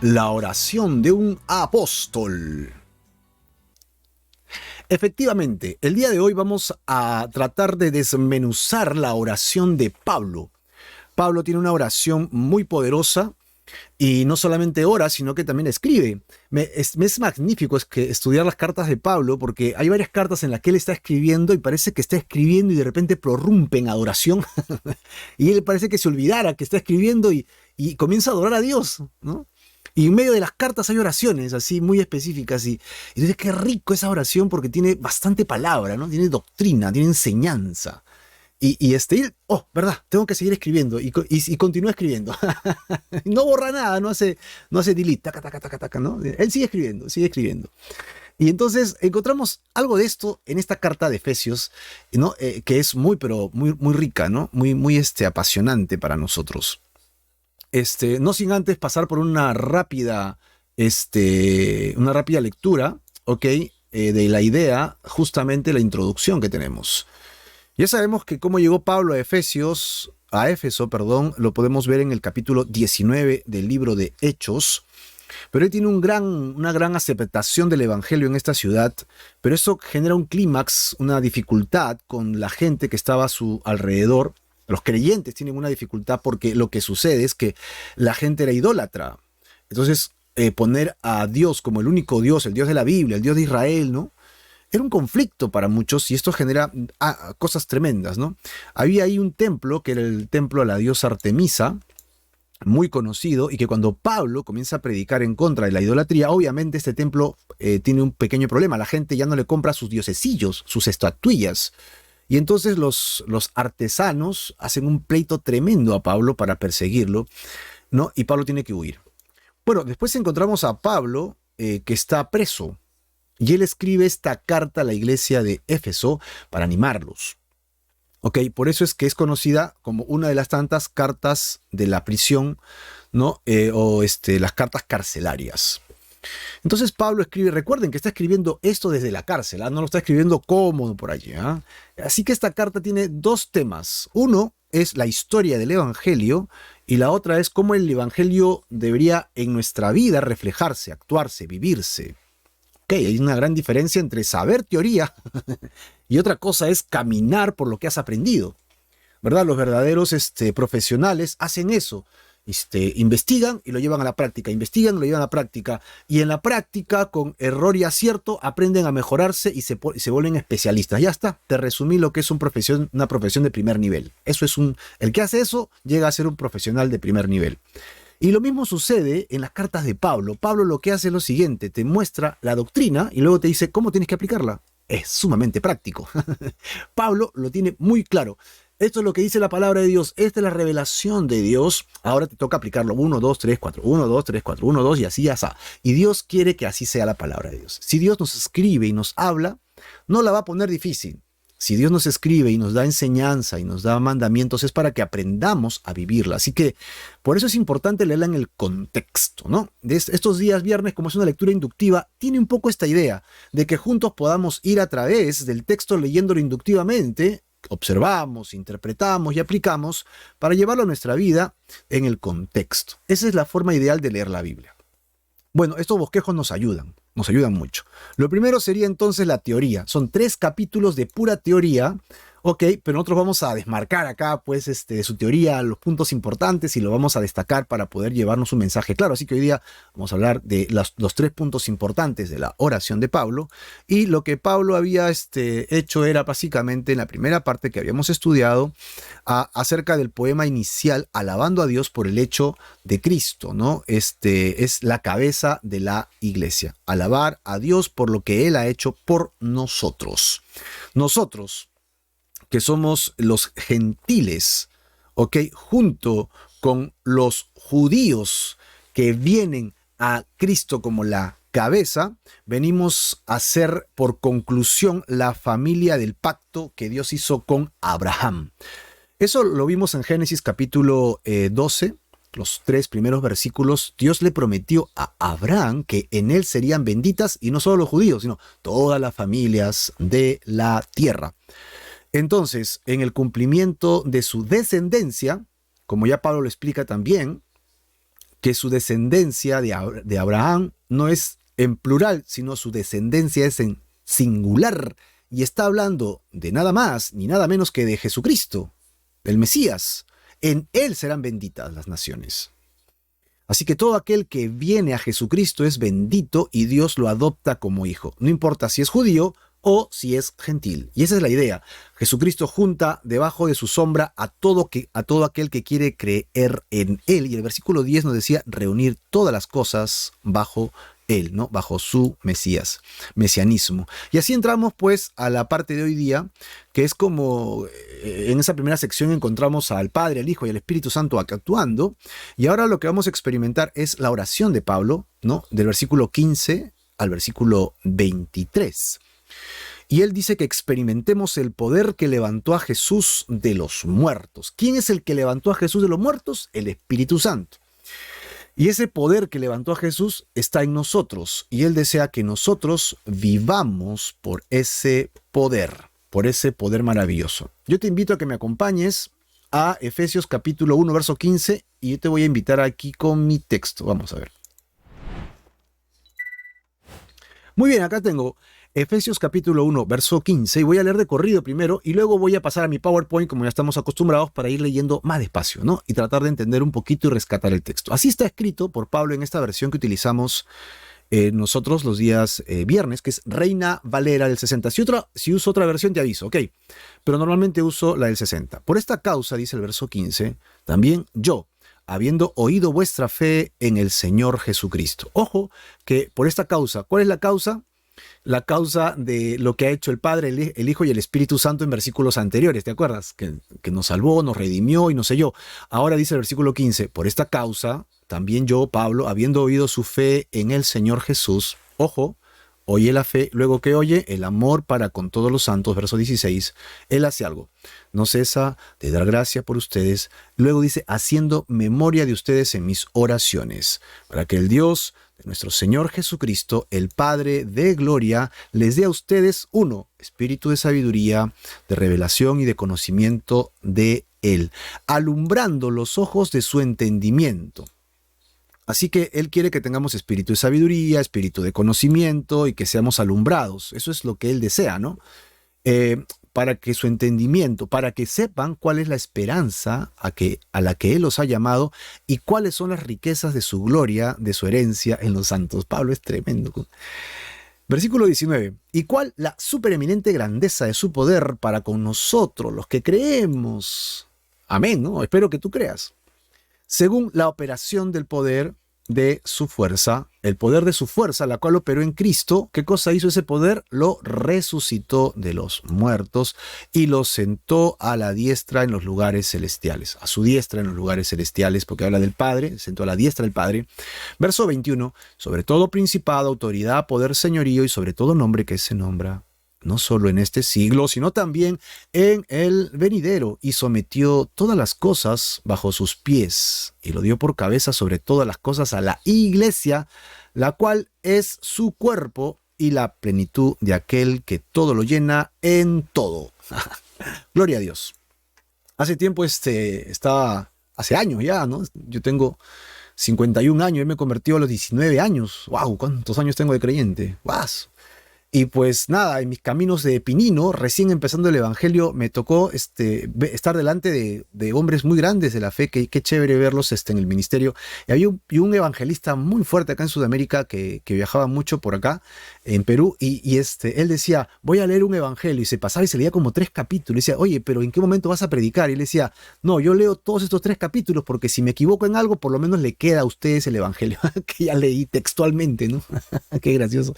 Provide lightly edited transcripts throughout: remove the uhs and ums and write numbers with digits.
La oración de un apóstol. Efectivamente, el día de hoy vamos a tratar de desmenuzar la oración de Pablo. Pablo tiene una oración muy poderosa y no solamente ora, sino que también escribe. Es magnífico estudiar las cartas de Pablo porque hay varias cartas en las que él está escribiendo y parece que está escribiendo y de repente prorrumpe en adoración y él parece que se olvidara que está escribiendo y comienza a adorar a Dios, ¿no? Y en medio de las cartas hay oraciones así muy específicas y entonces qué rico esa oración porque tiene bastante palabra, ¿no? Tiene doctrina, tiene enseñanza. ¿Verdad? Tengo que seguir escribiendo y continúa escribiendo. No borra nada, no hace delete, taca, taca, taca, taca, ¿no? Él sigue escribiendo, sigue escribiendo. Y entonces encontramos algo de esto en esta carta de Efesios, ¿no? Que es pero muy rica, ¿no? Muy apasionante para nosotros. No sin antes pasar por una rápida lectura, ¿ok? De la idea, justamente la introducción que tenemos. Ya sabemos que cómo llegó Pablo a Éfeso, lo podemos ver en el capítulo 19 del libro de Hechos, pero él tiene una gran aceptación del evangelio en esta ciudad, pero eso genera un clímax, una dificultad con la gente que estaba a su alrededor. Los creyentes tienen una dificultad porque lo que sucede es que la gente era idólatra. Entonces, poner a Dios como el único Dios, el Dios de la Biblia, el Dios de Israel, ¿no? Era un conflicto para muchos y esto genera cosas tremendas, ¿no? Había ahí un templo que era el templo a la diosa Artemisa, muy conocido, y que cuando Pablo comienza a predicar en contra de la idolatría, obviamente este templo tiene un pequeño problema. La gente ya no le compra sus diosecillos, sus estatuillas. Y entonces los artesanos hacen un pleito tremendo a Pablo para perseguirlo, ¿no? Y Pablo tiene que huir. Bueno, después encontramos a Pablo que está preso. Y él escribe esta carta a la iglesia de Éfeso para animarlos. Ok, por eso es que es conocida como una de las tantas cartas de la prisión, ¿no? Las cartas carcelarias. Entonces Pablo escribe, recuerden que está escribiendo esto desde la cárcel, ¿ah? No lo está escribiendo cómodo por allí, ¿ah? Así que esta carta tiene dos temas. Uno es la historia del evangelio y la otra es cómo el evangelio debería en nuestra vida reflejarse, actuarse, vivirse. Ok, hay una gran diferencia entre saber teoría y otra cosa es caminar por lo que has aprendido, ¿verdad? Los verdaderos profesionales hacen eso. Investigan y lo llevan a la práctica, investigan y lo llevan a la práctica, y en la práctica, con error y acierto, aprenden a mejorarse y se vuelven especialistas. Ya está, te resumí lo que es una profesión de primer nivel. El que hace eso llega a ser un profesional de primer nivel. Y lo mismo sucede en las cartas de Pablo. Pablo lo que hace es lo siguiente, te muestra la doctrina y luego te dice cómo tienes que aplicarla. Es sumamente práctico. Pablo lo tiene muy claro. Esto es lo que dice la palabra de Dios. Esta es la revelación de Dios. Ahora te toca aplicarlo. 1, 2, 3, 4. 1, 2, 3, 4. 1, 2 y así, así. Y Dios quiere que así sea la palabra de Dios. Si Dios nos escribe y nos habla, no la va a poner difícil. Si Dios nos escribe y nos da enseñanza y nos da mandamientos, es para que aprendamos a vivirla. Así que por eso es importante leerla en el contexto, ¿no? De estos días viernes, como es una lectura inductiva, tiene un poco esta idea de que juntos podamos ir a través del texto leyéndolo inductivamente, observamos, interpretamos y aplicamos para llevarlo a nuestra vida en el contexto. Esa es la forma ideal de leer la Biblia. Bueno, estos bosquejos nos ayudan mucho. Lo primero sería entonces la teoría. Son 3 capítulos de pura teoría, ok, pero nosotros vamos a desmarcar acá, pues, de su teoría los puntos importantes y lo vamos a destacar para poder llevarnos un mensaje claro. Así que hoy día vamos a hablar de los 3 puntos importantes de la oración de Pablo. Y lo que Pablo había hecho era básicamente en la primera parte que habíamos estudiado acerca del poema inicial alabando a Dios por el hecho de Cristo, ¿no? Es la cabeza de la iglesia. Alabar a Dios por lo que Él ha hecho por nosotros. Nosotros, que somos los gentiles, ¿ok? Junto con los judíos que vienen a Cristo como la cabeza, venimos a ser por conclusión la familia del pacto que Dios hizo con Abraham. Eso lo vimos en Génesis capítulo 12, los 3 primeros versículos. Dios le prometió a Abraham que en él serían benditas, y no solo los judíos, sino todas las familias de la tierra. Entonces, en el cumplimiento de su descendencia, como ya Pablo lo explica también, que su descendencia de Abraham no es en plural, sino su descendencia es en singular. Y está hablando de nada más ni nada menos que de Jesucristo, del Mesías. En él serán benditas las naciones. Así que todo aquel que viene a Jesucristo es bendito y Dios lo adopta como hijo. No importa si es judío o si es gentil. Y esa es la idea. Jesucristo junta debajo de su sombra a todo aquel que quiere creer en él. Y el versículo 10 nos decía reunir todas las cosas bajo él, ¿no? Bajo su mesianismo. Y así entramos pues a la parte de hoy día, que es como en esa primera sección encontramos al Padre, al Hijo y al Espíritu Santo actuando. Y ahora lo que vamos a experimentar es la oración de Pablo, ¿no? Del versículo 15 al versículo 23. Y él dice que experimentemos el poder que levantó a Jesús de los muertos. ¿Quién es el que levantó a Jesús de los muertos? El Espíritu Santo. Y ese poder que levantó a Jesús está en nosotros. Y él desea que nosotros vivamos por ese poder maravilloso. Yo te invito a que me acompañes a Efesios capítulo 1, verso 15. Y yo te voy a invitar aquí con mi texto. Vamos a ver. Muy bien, acá tengo Efesios capítulo 1, verso 15, y voy a leer de corrido primero, y luego voy a pasar a mi PowerPoint, como ya estamos acostumbrados, para ir leyendo más despacio, ¿no? Y tratar de entender un poquito y rescatar el texto. Así está escrito por Pablo en esta versión que utilizamos nosotros los días viernes, que es Reina Valera del 60. Si uso otra versión te aviso, ok, pero normalmente uso la del 60. Por esta causa, dice el verso 15, también yo, habiendo oído vuestra fe en el Señor Jesucristo. Ojo, que por esta causa, ¿cuál es la causa? La causa de lo que ha hecho el Padre, el Hijo y el Espíritu Santo en versículos anteriores, ¿te acuerdas? Que nos salvó, nos redimió y nos selló. Ahora dice el versículo 15, por esta causa, también yo, Pablo, habiendo oído su fe en el Señor Jesús, ojo, oye la fe, luego que oye, el amor para con todos los santos, verso 16, él hace algo, no cesa de dar gracia por ustedes, luego dice, haciendo memoria de ustedes en mis oraciones, para que el Dios de nuestro Señor Jesucristo, el Padre de gloria, les dé a ustedes, uno, espíritu de sabiduría, de revelación y de conocimiento de Él, alumbrando los ojos de su entendimiento. Así que Él quiere que tengamos espíritu de sabiduría, espíritu de conocimiento y que seamos alumbrados. Eso es lo que Él desea, ¿no? Para que su entendimiento, para que sepan cuál es la esperanza a la que Él los ha llamado y cuáles son las riquezas de su gloria, de su herencia en los santos. Pablo es tremendo. Versículo 19. Y cuál la supereminente grandeza de su poder para con nosotros, los que creemos. Amén, ¿no? Espero que tú creas. Según la operación del poder de su fuerza, el poder de su fuerza, la cual operó en Cristo. ¿Qué cosa hizo ese poder? Lo resucitó de los muertos y lo sentó a la diestra en los lugares celestiales, a su diestra en los lugares celestiales, porque habla del Padre, sentó a la diestra del Padre. Verso 21, sobre todo principado, autoridad, poder, señorío y sobre todo nombre que se nombra, no solo en este siglo, sino también en el venidero, y sometió todas las cosas bajo sus pies, y lo dio por cabeza sobre todas las cosas a la iglesia, la cual es su cuerpo y la plenitud de aquel que todo lo llena en todo. Gloria a Dios. Hace tiempo hace años ya, ¿no? Yo tengo 51 años, él me convirtió a los 19 años. ¡Wow! ¿Cuántos años tengo de creyente? ¡Wow! Y pues nada, en mis caminos de Pinino, recién empezando el evangelio, me tocó estar delante de hombres muy grandes de la fe, qué chévere verlos en el ministerio. Y había un evangelista muy fuerte acá en Sudamérica que viajaba mucho por acá, en Perú, y él decía, voy a leer un evangelio, y se pasaba y se leía como 3 capítulos. Y decía, oye, pero ¿en qué momento vas a predicar? Y él decía, no, yo leo todos estos 3 capítulos porque si me equivoco en algo, por lo menos le queda a ustedes el evangelio, que ya leí textualmente, ¿no? Qué gracioso.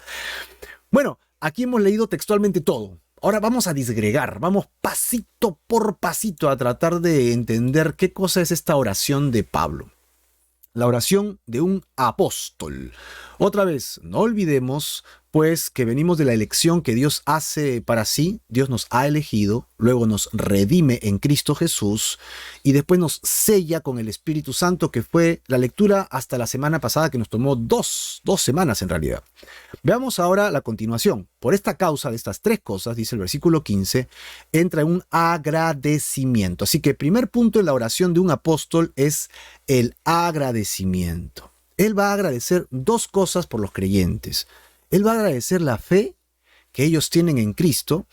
Bueno, aquí hemos leído textualmente todo. Ahora vamos a disgregar, vamos pasito por pasito a tratar de entender qué cosa es esta oración de Pablo. La oración de un apóstol. Otra vez, no olvidemos, pues, que venimos de la elección que Dios hace para sí. Dios nos ha elegido, luego nos redime en Cristo Jesús y después nos sella con el Espíritu Santo, que fue la lectura hasta la semana pasada, que nos tomó dos semanas en realidad. Veamos ahora la continuación. Por esta causa de estas tres cosas, dice el versículo 15, entra un agradecimiento. Así que el primer punto en la oración de un apóstol es el agradecimiento. Él va a agradecer dos cosas por los creyentes. Él va a agradecer la fe que ellos tienen en Cristo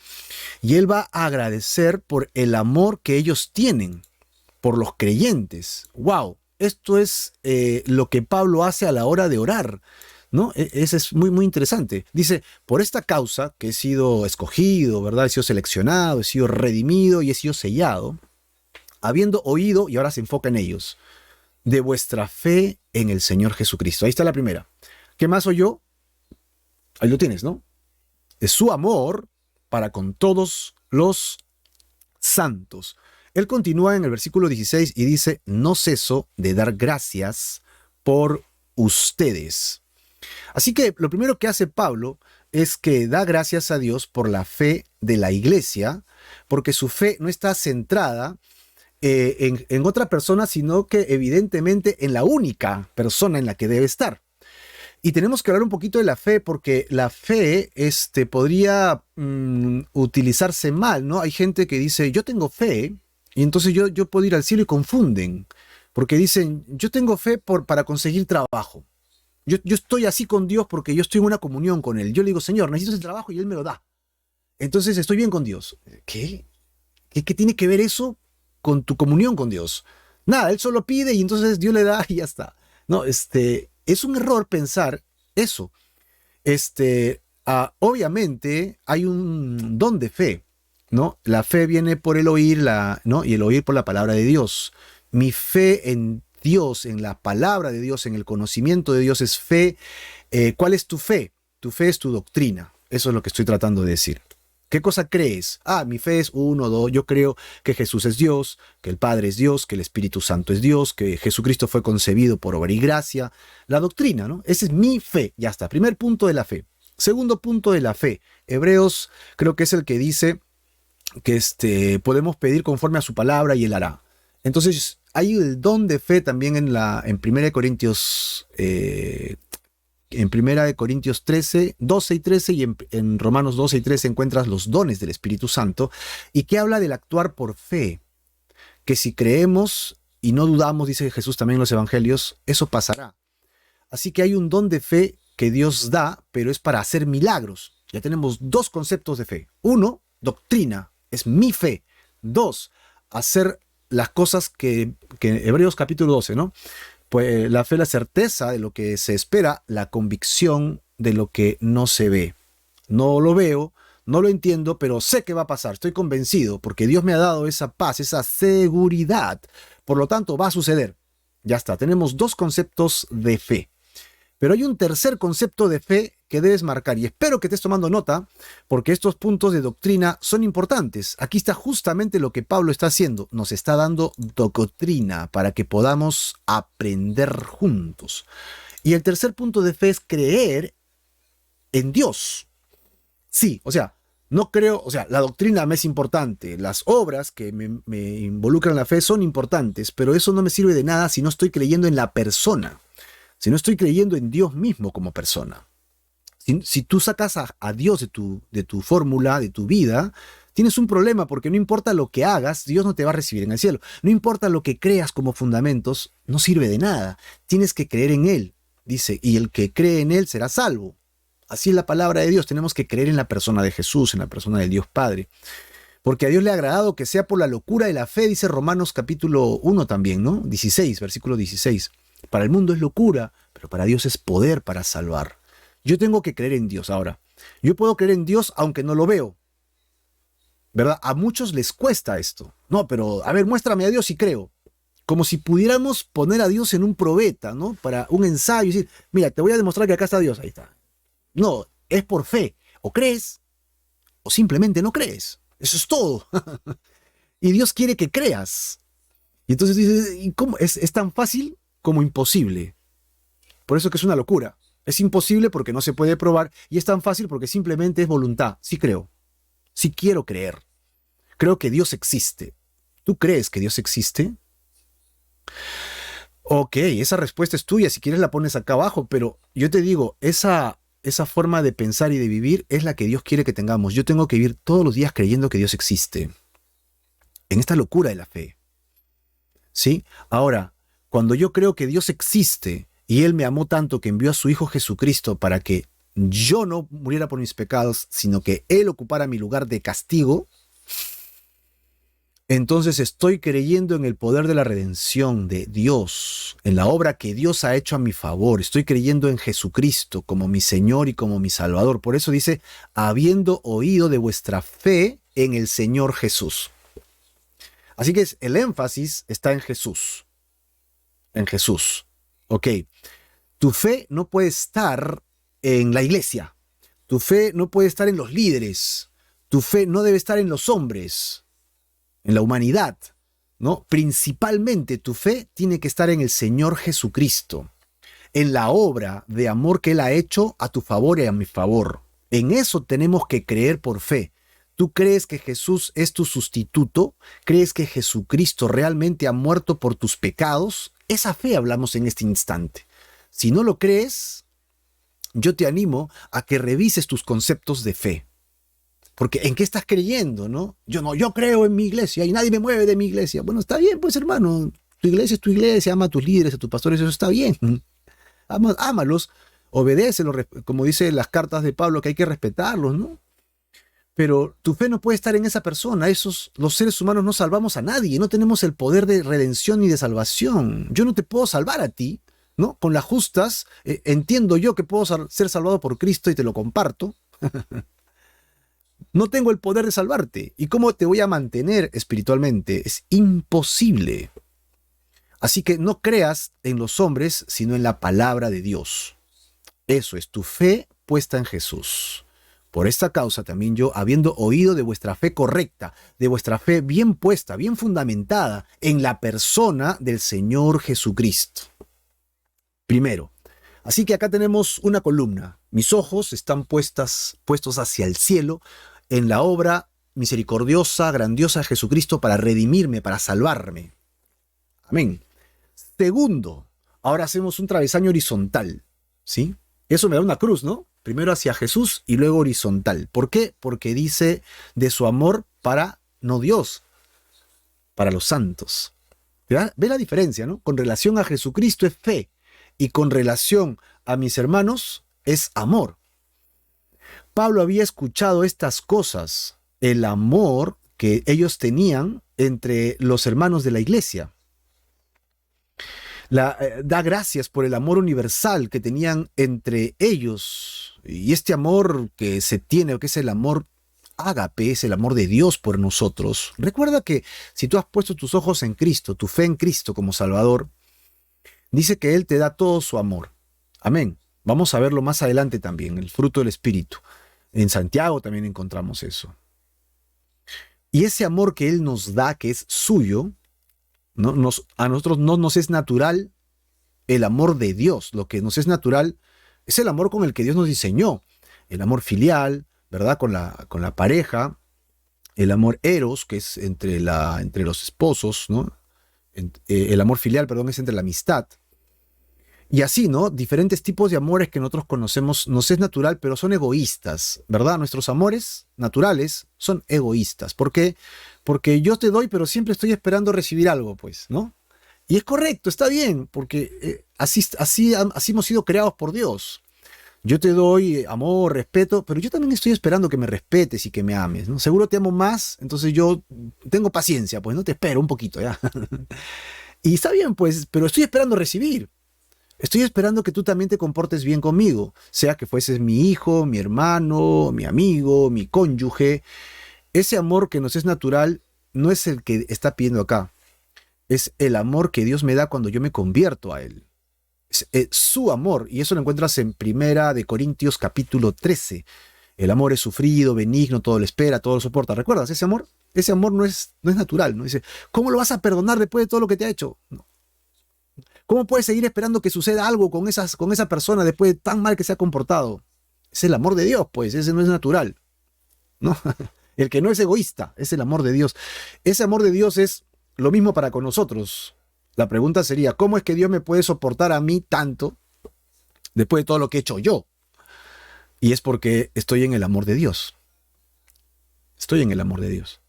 y él va a agradecer por el amor que ellos tienen por los creyentes. ¡Wow! Esto es lo que Pablo hace a la hora de orar, ¿no? Ese es muy, muy interesante. Dice, por esta causa que he sido escogido, ¿verdad? He sido seleccionado, he sido redimido y he sido sellado, habiendo oído, y ahora se enfoca en ellos, de vuestra fe en el Señor Jesucristo. Ahí está la primera. ¿Qué más oyó? Ahí lo tienes, ¿no? De su amor para con todos los santos. Él continúa en el versículo 16 y dice, no ceso de dar gracias por ustedes. Así que lo primero que hace Pablo es que da gracias a Dios por la fe de la iglesia, porque su fe no está centrada en otra persona, sino que evidentemente en la única persona en la que debe estar. Y tenemos que hablar un poquito de la fe, porque la fe podría utilizarse mal, ¿no? Hay gente que dice, yo tengo fe, y entonces yo puedo ir al cielo y confunden, porque dicen, yo tengo fe para conseguir trabajo. Yo estoy así con Dios porque yo estoy en una comunión con Él. Yo le digo, Señor, necesito ese trabajo y Él me lo da. Entonces estoy bien con Dios. ¿Qué? ¿Qué tiene que ver eso con tu comunión con Dios? Nada, Él solo pide y entonces Dios le da y ya está. No, es un error pensar eso. Obviamente hay un don de fe, ¿no? La fe viene por el oír, ¿no? Y el oír por la palabra de Dios. Mi fe en Dios, en la palabra de Dios, en el conocimiento de Dios es fe. ¿Cuál es tu fe? Tu fe es tu doctrina. Eso es lo que estoy tratando de decir. ¿Qué cosa crees? Mi fe es 1, 2, yo creo que Jesús es Dios, que el Padre es Dios, que el Espíritu Santo es Dios, que Jesucristo fue concebido por obra y gracia. La doctrina, ¿no? Esa es mi fe, ya está. Primer punto de la fe. Segundo punto de la fe. Hebreos creo que es el que dice que podemos pedir conforme a su palabra y Él hará. Entonces hay el don de fe también en 1 Corintios en 1 Corintios 13, 12 y 13 y en Romanos 12 y 13 encuentras los dones del Espíritu Santo y que habla del actuar por fe, que si creemos y no dudamos, dice Jesús también en los evangelios, eso pasará. Así que hay un don de fe que Dios da, pero es para hacer milagros. Ya tenemos dos conceptos de fe. 1, doctrina, es mi fe. 2, hacer las cosas que Hebreos capítulo 12, ¿no? Pues la fe es la certeza de lo que se espera, la convicción de lo que no se ve. No lo veo, no lo entiendo, pero sé que va a pasar, estoy convencido, porque Dios me ha dado esa paz, esa seguridad. Por lo tanto, va a suceder. Ya está, tenemos dos conceptos de fe. Pero hay un tercer concepto de fe que debes marcar, y espero que estés tomando nota, porque estos puntos de doctrina son importantes. Aquí está justamente lo que Pablo está haciendo, nos está dando doctrina para que podamos aprender juntos. Y el tercer punto de fe es creer en Dios. Sí, o sea, no creo, o sea, la doctrina me es importante, las obras que me involucran la fe son importantes, pero eso no me sirve de nada si no estoy creyendo en la persona, si no estoy creyendo en Dios mismo como persona. Si tú sacas a Dios de tu fórmula, de tu vida, tienes un problema, porque no importa lo que hagas, Dios no te va a recibir en el cielo. No importa lo que creas como fundamentos, no sirve de nada. Tienes que creer en Él, dice, y el que cree en Él será salvo. Así es la palabra de Dios, tenemos que creer en la persona de Jesús, en la persona del Dios Padre. Porque a Dios le ha agradado que sea por la locura de la fe, dice Romanos capítulo 1 también, ¿no? 16, versículo 16. Para el mundo es locura, pero para Dios es poder para salvar. Yo tengo que creer en Dios. Ahora, yo puedo creer en Dios aunque no lo veo, ¿verdad? A muchos les cuesta esto. No, pero a ver, muéstrame a Dios y creo. Como si pudiéramos poner a Dios en un probeta, ¿no? Para un ensayo y decir, mira, te voy a demostrar que acá está Dios. Ahí está. No, es por fe. O crees o simplemente no crees. Eso es todo. Y Dios quiere que creas. Y entonces dices, ¿y cómo? Es tan fácil como imposible. Por eso que es una locura. Es imposible porque no se puede probar y es tan fácil porque simplemente es voluntad. Sí creo, sí quiero creer. Creo que Dios existe. ¿Tú crees que Dios existe? Ok, esa respuesta es tuya, si quieres la pones acá abajo, pero yo te digo, esa forma de pensar y de vivir es la que Dios quiere que tengamos. Yo tengo que vivir todos los días creyendo que Dios existe, en esta locura de la fe. ¿Sí? Ahora, cuando yo creo que Dios existe y Él me amó tanto que envió a su Hijo Jesucristo para que yo no muriera por mis pecados, sino que Él ocupara mi lugar de castigo, entonces estoy creyendo en el poder de la redención de Dios, en la obra que Dios ha hecho a mi favor. Estoy creyendo en Jesucristo como mi Señor y como mi Salvador. Por eso dice, habiendo oído de vuestra fe en el Señor Jesús. Así que el énfasis está en Jesús. En Jesús. Ok. Tu fe no puede estar en la iglesia. Tu fe no puede estar en los líderes. Tu fe no debe estar en los hombres, en la humanidad, ¿no? Principalmente tu fe tiene que estar en el Señor Jesucristo, en la obra de amor que Él ha hecho a tu favor y a mi favor. En eso tenemos que creer por fe. ¿Tú crees que Jesús es tu sustituto? ¿Crees que Jesucristo realmente ha muerto por tus pecados? Esa fe hablamos en este instante. Si no lo crees, yo te animo a que revises tus conceptos de fe. Porque ¿en qué estás creyendo, no? Yo creo en mi iglesia y nadie me mueve de mi iglesia. Bueno, está bien, pues hermano, tu iglesia es tu iglesia, ama a tus líderes, a tus pastores, eso está bien. Ámalos, obedécelos, como dice las cartas de Pablo, que hay que respetarlos, ¿no? Pero tu fe no puede estar en esa persona. Los seres humanos no salvamos a nadie, no tenemos el poder de redención ni de salvación. Yo no te puedo salvar a ti, ¿no? Con las justas, entiendo yo que puedo ser salvado por Cristo y te lo comparto. No tengo el poder de salvarte. ¿Y cómo te voy a mantener espiritualmente? Es imposible. Así que no creas en los hombres, sino en la palabra de Dios. Eso es tu fe puesta en Jesús. Por esta causa también yo, habiendo oído de vuestra fe correcta, de vuestra fe bien puesta, bien fundamentada en la persona del Señor Jesucristo. Primero, así que acá tenemos una columna. Mis ojos están puestos hacia el cielo, en la obra misericordiosa, grandiosa de Jesucristo para redimirme, para salvarme. Amén. Segundo, ahora hacemos un travesaño horizontal, ¿sí? Eso me da una cruz, ¿no? Primero hacia Jesús y luego horizontal. ¿Por qué? Porque dice de su amor para, no Dios, para los santos. ¿Ve la diferencia, no? Con relación a Jesucristo es fe y con relación a mis hermanos es amor. Pablo había escuchado estas cosas, el amor que ellos tenían entre los hermanos de la iglesia. Da gracias por el amor universal que tenían entre ellos. Y este amor que se tiene, que es el amor ágape, es el amor de Dios por nosotros. Recuerda que si tú has puesto tus ojos en Cristo, tu fe en Cristo como Salvador, dice que Él te da todo su amor. Amén. Vamos a verlo más adelante también, el fruto del Espíritu. En Santiago también encontramos eso. Y ese amor que Él nos da, que es suyo, ¿no? A nosotros no nos es natural el amor de Dios. Lo que nos es natural es el amor con el que Dios nos diseñó. El amor filial, ¿verdad? Con la pareja. El amor eros, que es entre los esposos, ¿no? El amor filial, perdón, es entre la amistad. Y así, ¿no? Diferentes tipos de amores que nosotros conocemos nos es natural, pero son egoístas, ¿verdad? Nuestros amores naturales son egoístas. ¿Por qué? Porque yo te doy, pero siempre estoy esperando recibir algo, pues, ¿no? Y es correcto, está bien, porque así hemos sido creados por Dios. Yo te doy amor, respeto, pero yo también estoy esperando que me respetes y que me ames, ¿no? Seguro te amo más, entonces yo tengo paciencia, pues, no te espero un poquito, ¿ya? Y está bien, pues, pero estoy esperando recibir. Estoy esperando que tú también te comportes bien conmigo, sea que fueses mi hijo, mi hermano, mi amigo, mi cónyuge. Ese amor que nos es natural no es el que está pidiendo acá. Es el amor que Dios me da cuando yo me convierto a Él. Es su amor, y eso lo encuentras en 1 Corintios capítulo 13. El amor es sufrido, benigno, todo lo espera, todo lo soporta. ¿Recuerdas ese amor? Ese amor no es natural, ¿no? Dice, ¿cómo lo vas a perdonar después de todo lo que te ha hecho? No. ¿Cómo puedes seguir esperando que suceda algo con esa persona después de tan mal que se ha comportado? Es el amor de Dios, pues, ese no es natural, ¿no? El que no es egoísta, es el amor de Dios. Ese amor de Dios es lo mismo para con nosotros. La pregunta sería, ¿cómo es que Dios me puede soportar a mí tanto después de todo lo que he hecho yo? Y es porque estoy en el amor de Dios. Estoy en el amor de Dios.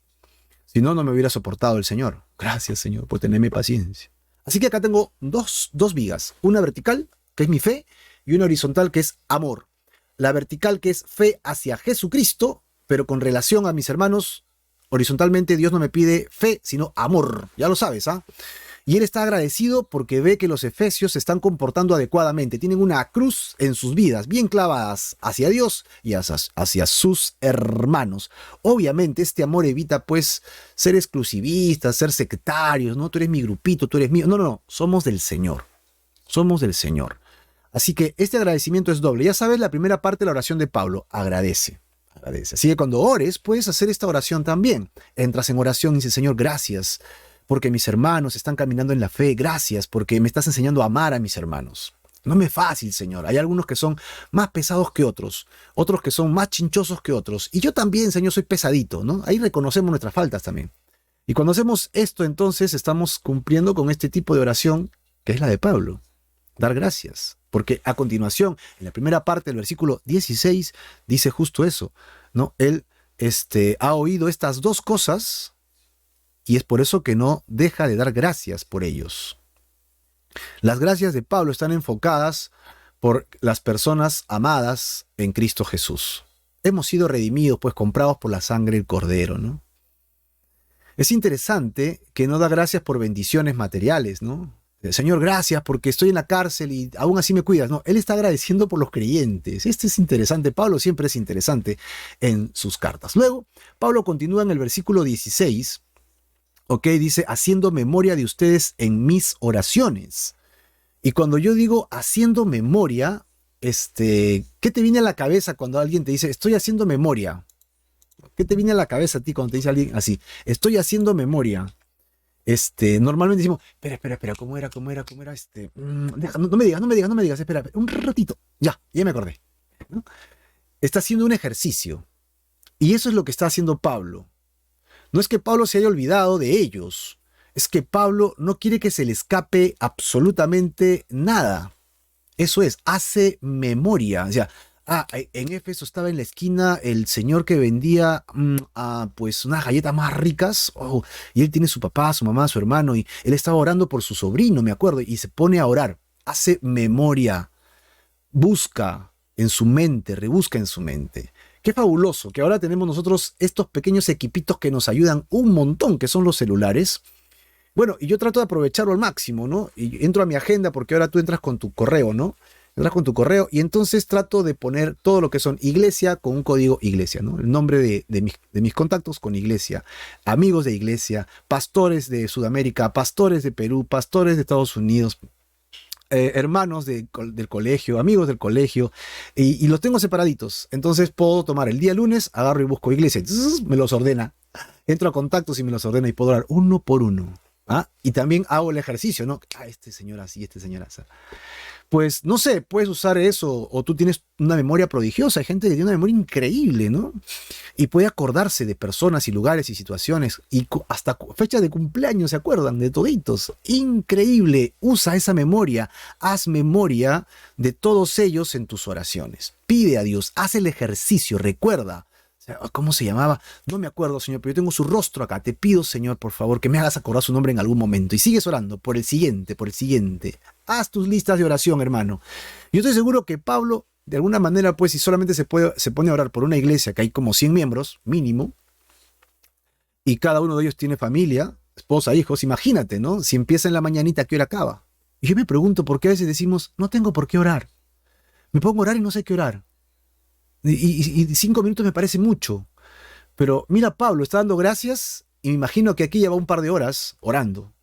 Si no, no me hubiera soportado el Señor. Gracias, Señor, por tenerme paciencia. Así que acá tengo dos vigas. Una vertical, que es mi fe, y una horizontal, que es amor. La vertical, que es fe hacia Jesucristo, pero con relación a mis hermanos, horizontalmente Dios no me pide fe, sino amor. Ya lo sabes, ¿ah? Y él está agradecido porque ve que los efesios se están comportando adecuadamente. Tienen una cruz en sus vidas, bien clavadas hacia Dios y hacia sus hermanos. Obviamente este amor evita pues ser exclusivistas, ser sectarios, ¿no? Tú eres mi grupito, tú eres mío. No, no, no. Somos del Señor. Somos del Señor. Así que este agradecimiento es doble. Ya sabes la primera parte de la oración de Pablo. Agradece. Agradece. Así que cuando ores puedes hacer esta oración también. Entras en oración y dices, Señor, gracias porque mis hermanos están caminando en la fe. Gracias porque me estás enseñando a amar a mis hermanos. No me es fácil, Señor. Hay algunos que son más pesados que otros que son más chinchosos que otros. Y yo también, Señor, soy pesadito, ¿no? Ahí reconocemos nuestras faltas también. Y cuando hacemos esto, entonces estamos cumpliendo con este tipo de oración, que es la de Pablo. Dar gracias. Porque a continuación, en la primera parte del versículo 16, dice justo eso, ¿no? Él ha oído estas dos cosas y es por eso que no deja de dar gracias por ellos. Las gracias de Pablo están enfocadas por las personas amadas en Cristo Jesús. Hemos sido redimidos, pues comprados por la sangre del Cordero, ¿no? Es interesante que no da gracias por bendiciones materiales, ¿no? Señor, gracias porque estoy en la cárcel y aún así me cuidas. No, él está agradeciendo por los creyentes. Este es interesante. Pablo siempre es interesante en sus cartas. Luego, Pablo continúa en el versículo 16, ¿ok? Dice, haciendo memoria de ustedes en mis oraciones. Y cuando yo digo haciendo memoria, ¿qué te viene a la cabeza cuando alguien te dice, estoy haciendo memoria? ¿Qué te viene a la cabeza a ti cuando te dice alguien así? Estoy haciendo memoria. Normalmente decimos, espera, ¿cómo era? No me digas, espera, un ratito. Ya me acordé, ¿no? Está haciendo un ejercicio. Y eso es lo que está haciendo Pablo. No es que Pablo se haya olvidado de ellos. Es que Pablo no quiere que se le escape absolutamente nada. Eso es, hace memoria. O sea, en Éfeso estaba en la esquina el señor que vendía pues unas galletas más ricas. Y él tiene su papá, su mamá, su hermano. Y él estaba orando por su sobrino, me acuerdo. Y se pone a orar. Hace memoria. Busca en su mente, rebusca en su mente. Qué fabuloso que ahora tenemos nosotros estos pequeños equipitos que nos ayudan un montón, que son los celulares. Bueno, y yo trato de aprovecharlo al máximo, ¿no? Y entro a mi agenda porque ahora tú entras con tu correo, ¿no? Entras con tu correo y entonces trato de poner todo lo que son iglesia con un código iglesia, ¿no? El nombre de mis contactos con iglesia, amigos de iglesia, pastores de Sudamérica, pastores de Perú, pastores de Estados Unidos, hermanos del colegio, amigos del colegio, y los tengo separaditos. Entonces puedo tomar el día lunes, agarro y busco iglesia, entonces me los ordena. Entro a contactos y me los ordena y puedo orar uno por uno. Y también hago el ejercicio, ¿no? Este señor así, este señor así. Pues no sé, puedes usar eso o tú tienes una memoria prodigiosa. Hay gente que tiene una memoria increíble, ¿no? Y puede acordarse de personas y lugares y situaciones y hasta fechas de cumpleaños se acuerdan de toditos. Increíble. Usa esa memoria. Haz memoria de todos ellos en tus oraciones. Pide a Dios, haz el ejercicio, recuerda. ¿Cómo se llamaba? No me acuerdo, Señor, pero yo tengo su rostro acá. Te pido, Señor, por favor, que me hagas acordar su nombre en algún momento. Y sigues orando por el siguiente, por el siguiente. Haz tus listas de oración, hermano. Yo estoy seguro que Pablo, de alguna manera, pues, si solamente se pone a orar por una iglesia que hay como 100 miembros, mínimo, y cada uno de ellos tiene familia, esposa, hijos, imagínate, ¿no? Si empieza en la mañanita, ¿a qué hora acaba? Y yo me pregunto por qué a veces decimos, no tengo por qué orar. Me pongo a orar y no sé qué orar. Y 5 minutos me parece mucho. Pero mira, Pablo está dando gracias y me imagino que aquí lleva un par de horas orando,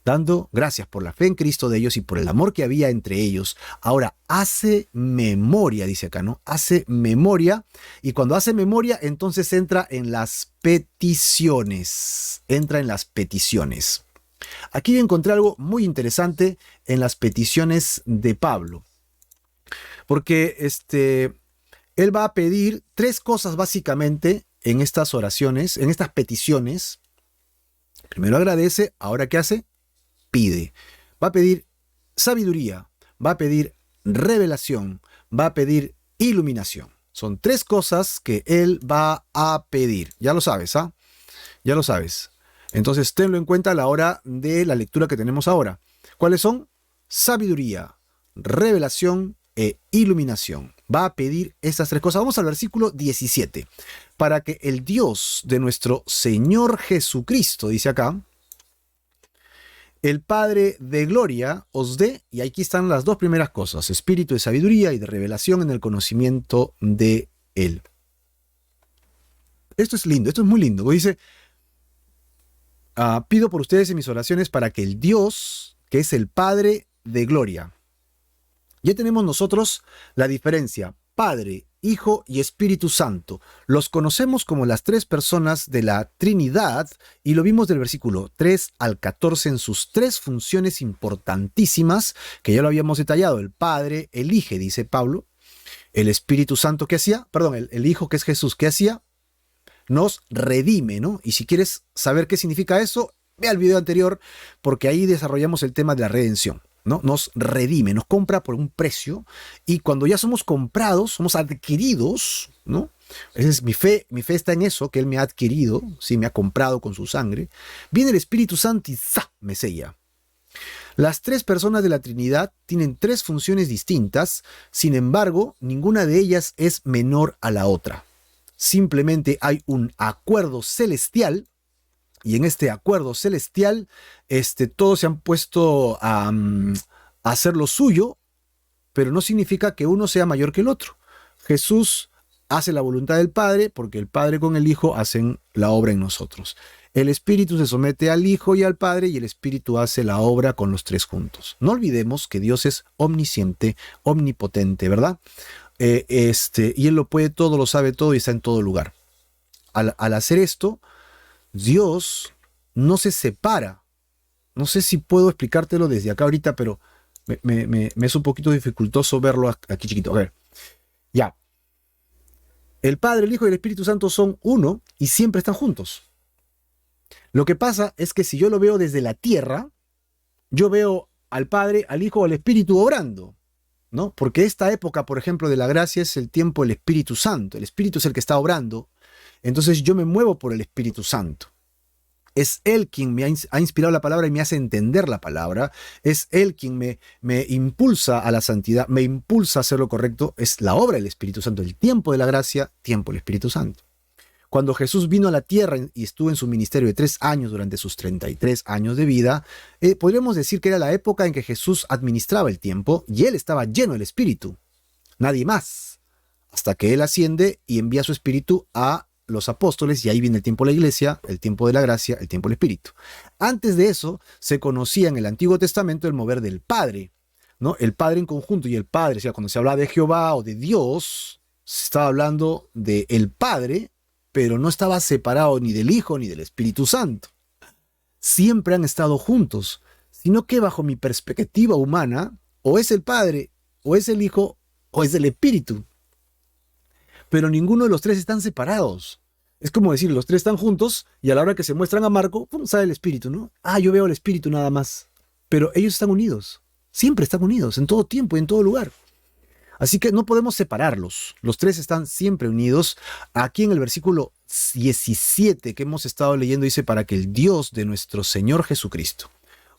dando gracias por la fe en Cristo de ellos y por el amor que había entre ellos. Ahora, hace memoria, dice acá, ¿no? Hace memoria y cuando hace memoria, entonces entra en las peticiones. Entra en las peticiones. Aquí encontré algo muy interesante en las peticiones de Pablo, porque él va a pedir tres cosas básicamente en estas oraciones, en estas peticiones. Primero agradece, ahora ¿qué hace? Pide. Va a pedir sabiduría, va a pedir revelación, va a pedir iluminación. Son tres cosas que él va a pedir. Ya lo sabes, ¿ah? Ya lo sabes. Entonces tenlo en cuenta a la hora de la lectura que tenemos ahora. ¿Cuáles son? Sabiduría, revelación e iluminación. Va a pedir estas tres cosas. Vamos al versículo 17. Para que el Dios de nuestro Señor Jesucristo, dice acá, el Padre de gloria os dé, y aquí están las dos primeras cosas, espíritu de sabiduría y de revelación en el conocimiento de Él. Esto es lindo, esto es muy lindo. Dice, pido por ustedes en mis oraciones para que el Dios, que es el Padre de gloria. Ya tenemos nosotros la diferencia, Padre, Hijo y Espíritu Santo. Los conocemos como las tres personas de la Trinidad y lo vimos del versículo 3 al 14 en sus tres funciones importantísimas, que ya lo habíamos detallado. El Padre elige, dice Pablo. El Espíritu Santo, ¿qué hacía? Perdón, el Hijo, que es Jesús, ¿qué hacía? Nos redime, ¿no? Y si quieres saber qué significa eso, ve al video anterior, porque ahí desarrollamos el tema de la redención, ¿no? Nos redime, nos compra por un precio, y cuando ya somos comprados, somos adquiridos, ¿no? Esa es mi fe está en eso, que Él me ha adquirido, sí, me ha comprado con su sangre. Viene el Espíritu Santo y ¡za!, me sella. Las tres personas de la Trinidad tienen tres funciones distintas, sin embargo, ninguna de ellas es menor a la otra. Simplemente hay un acuerdo celestial, y en este acuerdo celestial todos se han puesto a hacer lo suyo, pero no significa que uno sea mayor que el otro. Jesús hace la voluntad del Padre porque el Padre con el Hijo hacen la obra en nosotros. El Espíritu se somete al Hijo y al Padre y el Espíritu hace la obra con los tres juntos. No olvidemos que Dios es omnisciente, omnipotente, ¿verdad? Y Él lo puede todo, lo sabe todo y está en todo lugar. Al hacer esto, Dios no se separa. No sé si puedo explicártelo desde acá ahorita, pero me es un poquito dificultoso verlo aquí chiquito. A ver, ya. El Padre, el Hijo y el Espíritu Santo son uno y siempre están juntos. Lo que pasa es que si yo lo veo desde la tierra, yo veo al Padre, al Hijo, al Espíritu obrando, ¿no? Porque esta época, por ejemplo, de la gracia es el tiempo del Espíritu Santo. El Espíritu es el que está obrando. Entonces yo me muevo por el Espíritu Santo. Es Él quien me ha inspirado la palabra y me hace entender la palabra. Es Él quien me impulsa a la santidad, me impulsa a hacer lo correcto. Es la obra del Espíritu Santo. El tiempo de la gracia, tiempo del Espíritu Santo. Cuando Jesús vino a la tierra y estuvo en su ministerio de 3 años durante sus 33 años de vida, podríamos decir que era la época en que Jesús administraba el tiempo y Él estaba lleno del Espíritu. Nadie más. Hasta que Él asciende y envía su Espíritu a los apóstoles, y ahí viene el tiempo de la iglesia, el tiempo de la gracia, el tiempo del Espíritu. Antes de eso, se conocía en el Antiguo Testamento el mover del Padre, ¿no? El Padre en conjunto y el Padre, o sea, cuando se habla de Jehová o de Dios, se estaba hablando del Padre, pero no estaba separado ni del Hijo ni del Espíritu Santo. Siempre han estado juntos, sino que bajo mi perspectiva humana, o es el Padre, o es el Hijo, o es el Espíritu. Pero ninguno de los tres están separados. Es como decir, los tres están juntos y a la hora que se muestran a Marco, ¡pum!, sale el Espíritu, ¿no? Yo veo el Espíritu nada más. Pero ellos están unidos, siempre están unidos, en todo tiempo y en todo lugar. Así que no podemos separarlos. Los tres están siempre unidos. Aquí en el versículo 17 que hemos estado leyendo dice, para que el Dios de nuestro Señor Jesucristo.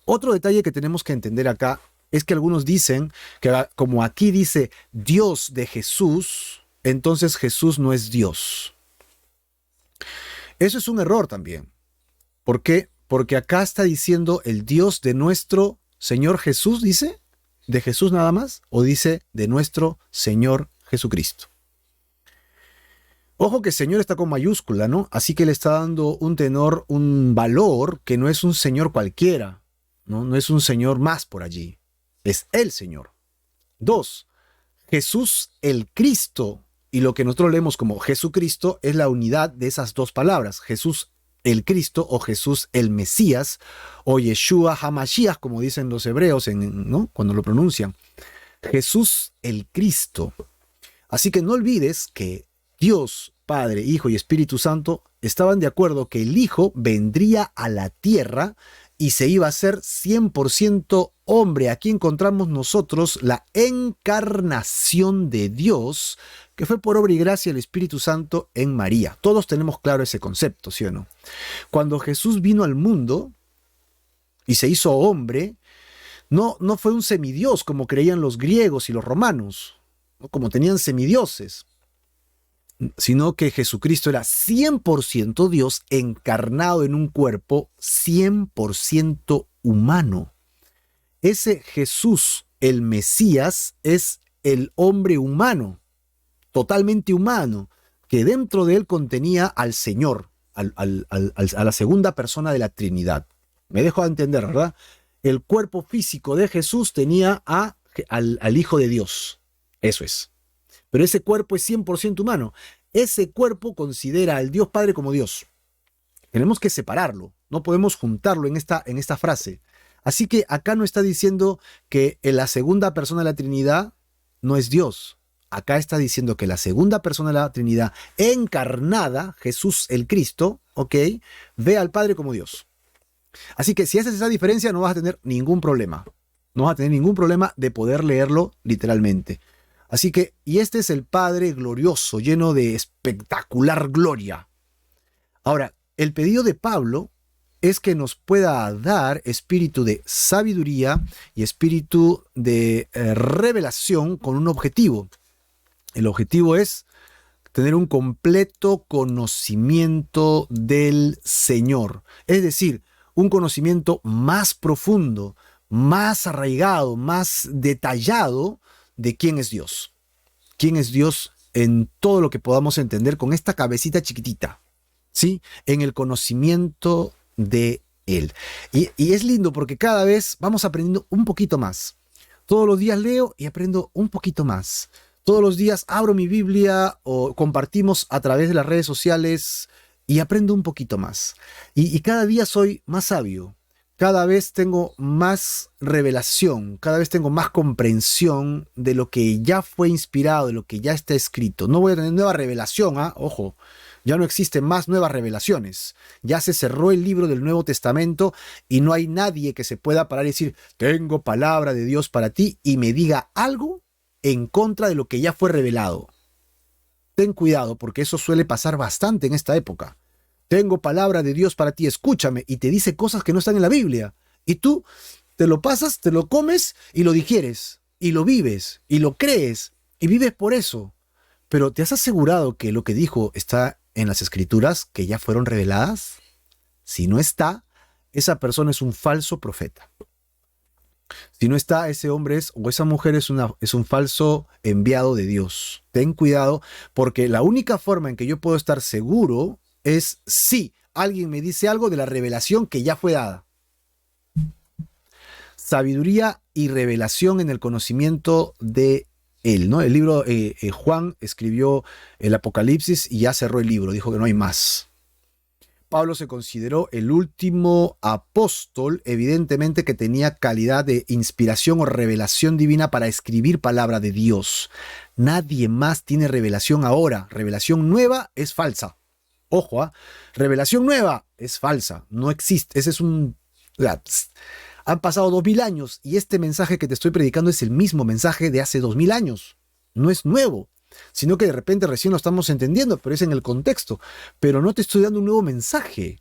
Otro detalle que tenemos que entender acá es que algunos dicen que como aquí dice Dios de Jesús, entonces Jesús no es Dios. Eso es un error también. ¿Por qué? Porque acá está diciendo el Dios de nuestro Señor Jesús, dice. ¿De Jesús nada más? ¿O dice de nuestro Señor Jesucristo? Ojo que Señor está con mayúscula, ¿no? Así que le está dando un tenor, un valor que no es un Señor cualquiera, ¿no? No es un Señor más por allí. Es el Señor. 2. Jesús el Cristo. Y lo que nosotros leemos como Jesucristo es la unidad de esas dos palabras. Jesús el Cristo, o Jesús el Mesías, o Yeshua HaMashiach, como dicen los hebreos, ¿no?, cuando lo pronuncian. Jesús el Cristo. Así que no olvides que Dios, Padre, Hijo y Espíritu Santo estaban de acuerdo que el Hijo vendría a la tierra y se iba a ser 100% hombre. Aquí encontramos nosotros la encarnación de Dios, que fue por obra y gracia del Espíritu Santo en María. Todos tenemos claro ese concepto, ¿sí o no? Cuando Jesús vino al mundo y se hizo hombre, no fue un semidios como creían los griegos y los romanos, ¿no?, como tenían semidioses, sino que Jesucristo era 100% Dios encarnado en un cuerpo 100% humano. Ese Jesús, el Mesías, es el hombre humano, totalmente humano, que dentro de él contenía al Señor, a la segunda persona de la Trinidad. Me dejo de entender, ¿verdad? El cuerpo físico de Jesús tenía al Hijo de Dios. Eso es. Pero ese cuerpo es 100% humano. Ese cuerpo considera al Dios Padre como Dios. Tenemos que separarlo. No podemos juntarlo en esta frase. Así que acá no está diciendo que la segunda persona de la Trinidad no es Dios. Acá está diciendo que la segunda persona de la Trinidad encarnada, Jesús el Cristo, ¿ok?, ve al Padre como Dios. Así que si haces esa diferencia no vas a tener ningún problema. No vas a tener ningún problema de poder leerlo literalmente. Así que, y este es el Padre glorioso, lleno de espectacular gloria. Ahora, el pedido de Pablo es que nos pueda dar espíritu de sabiduría y espíritu de revelación con un objetivo. El objetivo es tener un completo conocimiento del Señor. Es decir, un conocimiento más profundo, más arraigado, más detallado de quién es Dios. Quién es Dios en todo lo que podamos entender con esta cabecita chiquitita, ¿sí? En el conocimiento de Él. Y es lindo porque cada vez vamos aprendiendo un poquito más. Todos los días leo y aprendo un poquito más. Todos los días abro mi Biblia o compartimos a través de las redes sociales y aprendo un poquito más. Y cada día soy más sabio. Cada vez tengo más revelación, cada vez tengo más comprensión de lo que ya fue inspirado, de lo que ya está escrito. No voy a tener nueva revelación, ojo, ya no existen más nuevas revelaciones. Ya se cerró el libro del Nuevo Testamento y no hay nadie que se pueda parar y decir, tengo palabra de Dios para ti, y me diga algo en contra de lo que ya fue revelado. Ten cuidado porque eso suele pasar bastante en esta época. Tengo palabra de Dios para ti, escúchame, y te dice cosas que no están en la Biblia. Y tú te lo pasas, te lo comes y lo digieres, y lo vives, y lo crees, y vives por eso. Pero ¿te has asegurado que lo que dijo está en las Escrituras que ya fueron reveladas? Si no está, esa persona es un falso profeta. Si no está, ese hombre o esa mujer es un falso enviado de Dios. Ten cuidado, porque la única forma en que yo puedo estar seguro es si alguien me dice algo de la revelación que ya fue dada. Sabiduría y revelación en el conocimiento de Él, ¿no? El libro, Juan escribió el Apocalipsis y ya cerró el libro, dijo que no hay más. Pablo se consideró el último apóstol, evidentemente que tenía calidad de inspiración o revelación divina para escribir palabra de Dios. Nadie más tiene revelación ahora. Revelación nueva es falsa. Ojo, revelación nueva es falsa, no existe. Ese es han pasado 2000 años y este mensaje que te estoy predicando es el mismo mensaje de hace 2000 años. No es nuevo, sino que de repente recién lo estamos entendiendo, pero es en el contexto. Pero no te estoy dando un nuevo mensaje.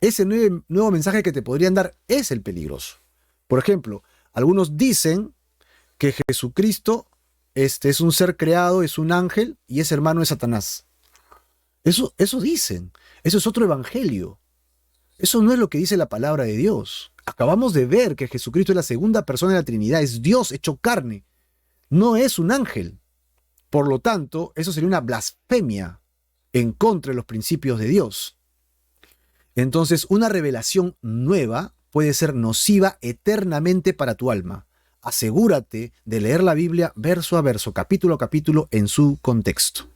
Ese nuevo mensaje que te podrían dar es el peligroso. Por ejemplo, algunos dicen que Jesucristo es un ser creado, es un ángel y es hermano de Satanás. Eso dicen. Eso es otro evangelio. Eso no es lo que dice la palabra de Dios. Acabamos de ver que Jesucristo es la segunda persona de la Trinidad, es Dios hecho carne. No es un ángel. Por lo tanto, eso sería una blasfemia en contra de los principios de Dios. Entonces, una revelación nueva puede ser nociva eternamente para tu alma. Asegúrate de leer la Biblia verso a verso, capítulo a capítulo, en su contexto.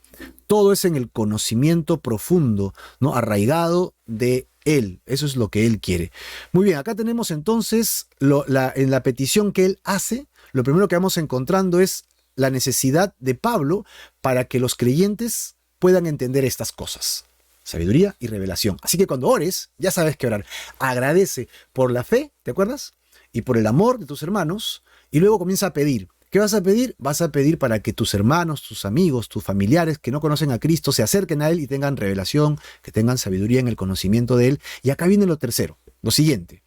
Todo es en el conocimiento profundo, ¿no?, arraigado de Él. Eso es lo que Él quiere. Muy bien, acá tenemos entonces en la petición que Él hace, lo primero que vamos encontrando es la necesidad de Pablo para que los creyentes puedan entender estas cosas. Sabiduría y revelación. Así que cuando ores, ya sabes qué orar. Agradece por la fe, ¿te acuerdas? Y por el amor de tus hermanos, y luego comienza a pedir. ¿Qué vas a pedir? Vas a pedir para que tus hermanos, tus amigos, tus familiares que no conocen a Cristo se acerquen a Él y tengan revelación, que tengan sabiduría en el conocimiento de Él. Y acá viene lo tercero, lo siguiente.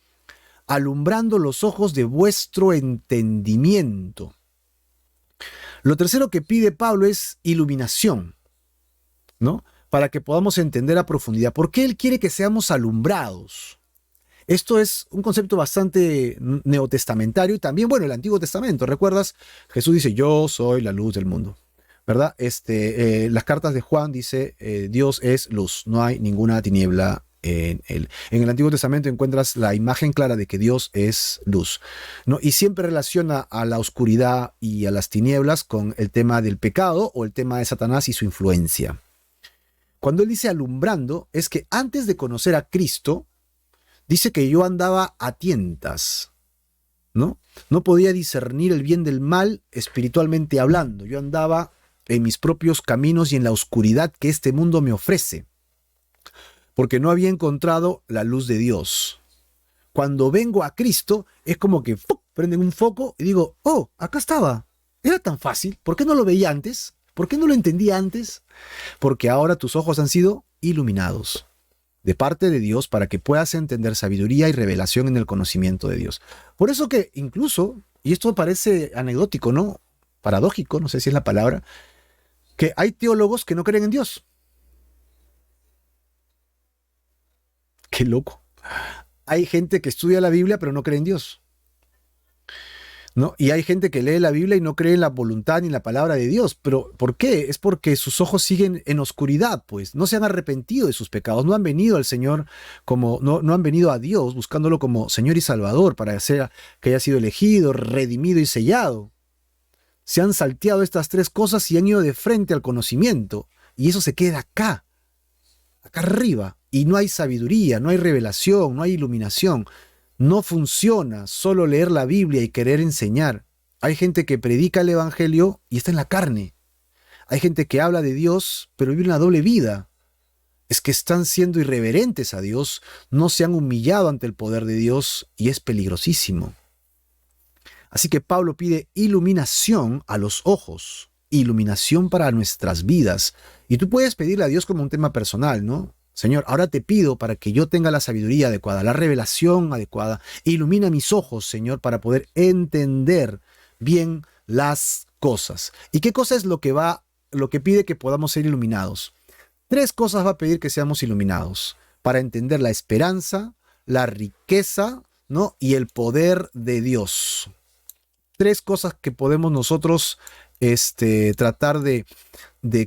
Alumbrando los ojos de vuestro entendimiento. Lo tercero que pide Pablo es iluminación, ¿no? Para que podamos entender a profundidad. ¿Por qué Él quiere que seamos alumbrados? Esto es un concepto bastante neotestamentario y también, bueno, el Antiguo Testamento. ¿Recuerdas? Jesús dice, yo soy la luz del mundo, ¿verdad? Las cartas de Juan dice, Dios es luz, no hay ninguna tiniebla en él. En el Antiguo Testamento encuentras la imagen clara de que Dios es luz, ¿no? Y siempre relaciona a la oscuridad y a las tinieblas con el tema del pecado o el tema de Satanás y su influencia. Cuando él dice alumbrando, es que antes de conocer a Cristo, dice que yo andaba a tientas, ¿no? No podía discernir el bien del mal espiritualmente hablando. Yo andaba en mis propios caminos y en la oscuridad que este mundo me ofrece, porque no había encontrado la luz de Dios. Cuando vengo a Cristo, es como que prenden un foco y digo, oh, acá estaba. Era tan fácil. ¿Por qué no lo veía antes? ¿Por qué no lo entendía antes? Porque ahora tus ojos han sido iluminados de parte de Dios para que puedas entender sabiduría y revelación en el conocimiento de Dios. Por eso que incluso, y esto parece anecdótico, ¿no? Paradójico, no sé si es la palabra, que hay teólogos que no creen en Dios. Qué loco. Hay gente que estudia la Biblia pero no cree en Dios, ¿no? Y hay gente que lee la Biblia y no cree en la voluntad ni en la palabra de Dios. ¿Pero por qué? Es porque sus ojos siguen en oscuridad, pues. No se han arrepentido de sus pecados. No han venido al Señor no han venido a Dios buscándolo como Señor y Salvador para hacer que haya sido elegido, redimido y sellado. Se han salteado estas tres cosas y han ido de frente al conocimiento. Y eso se queda acá arriba. Y no hay sabiduría, no hay revelación, no hay iluminación. No funciona solo leer la Biblia y querer enseñar. Hay gente que predica el Evangelio y está en la carne. Hay gente que habla de Dios, pero vive una doble vida. Es que están siendo irreverentes a Dios, no se han humillado ante el poder de Dios y es peligrosísimo. Así que Pablo pide iluminación a los ojos, iluminación para nuestras vidas. Y tú puedes pedirle a Dios como un tema personal, ¿no? Señor, ahora te pido para que yo tenga la sabiduría adecuada, la revelación adecuada. Ilumina mis ojos, Señor, para poder entender bien las cosas. ¿Y qué cosa es lo que pide que podamos ser iluminados? Tres cosas va a pedir que seamos iluminados para entender la esperanza, la riqueza, ¿no? Y el poder de Dios. Tres cosas que podemos nosotros tratar de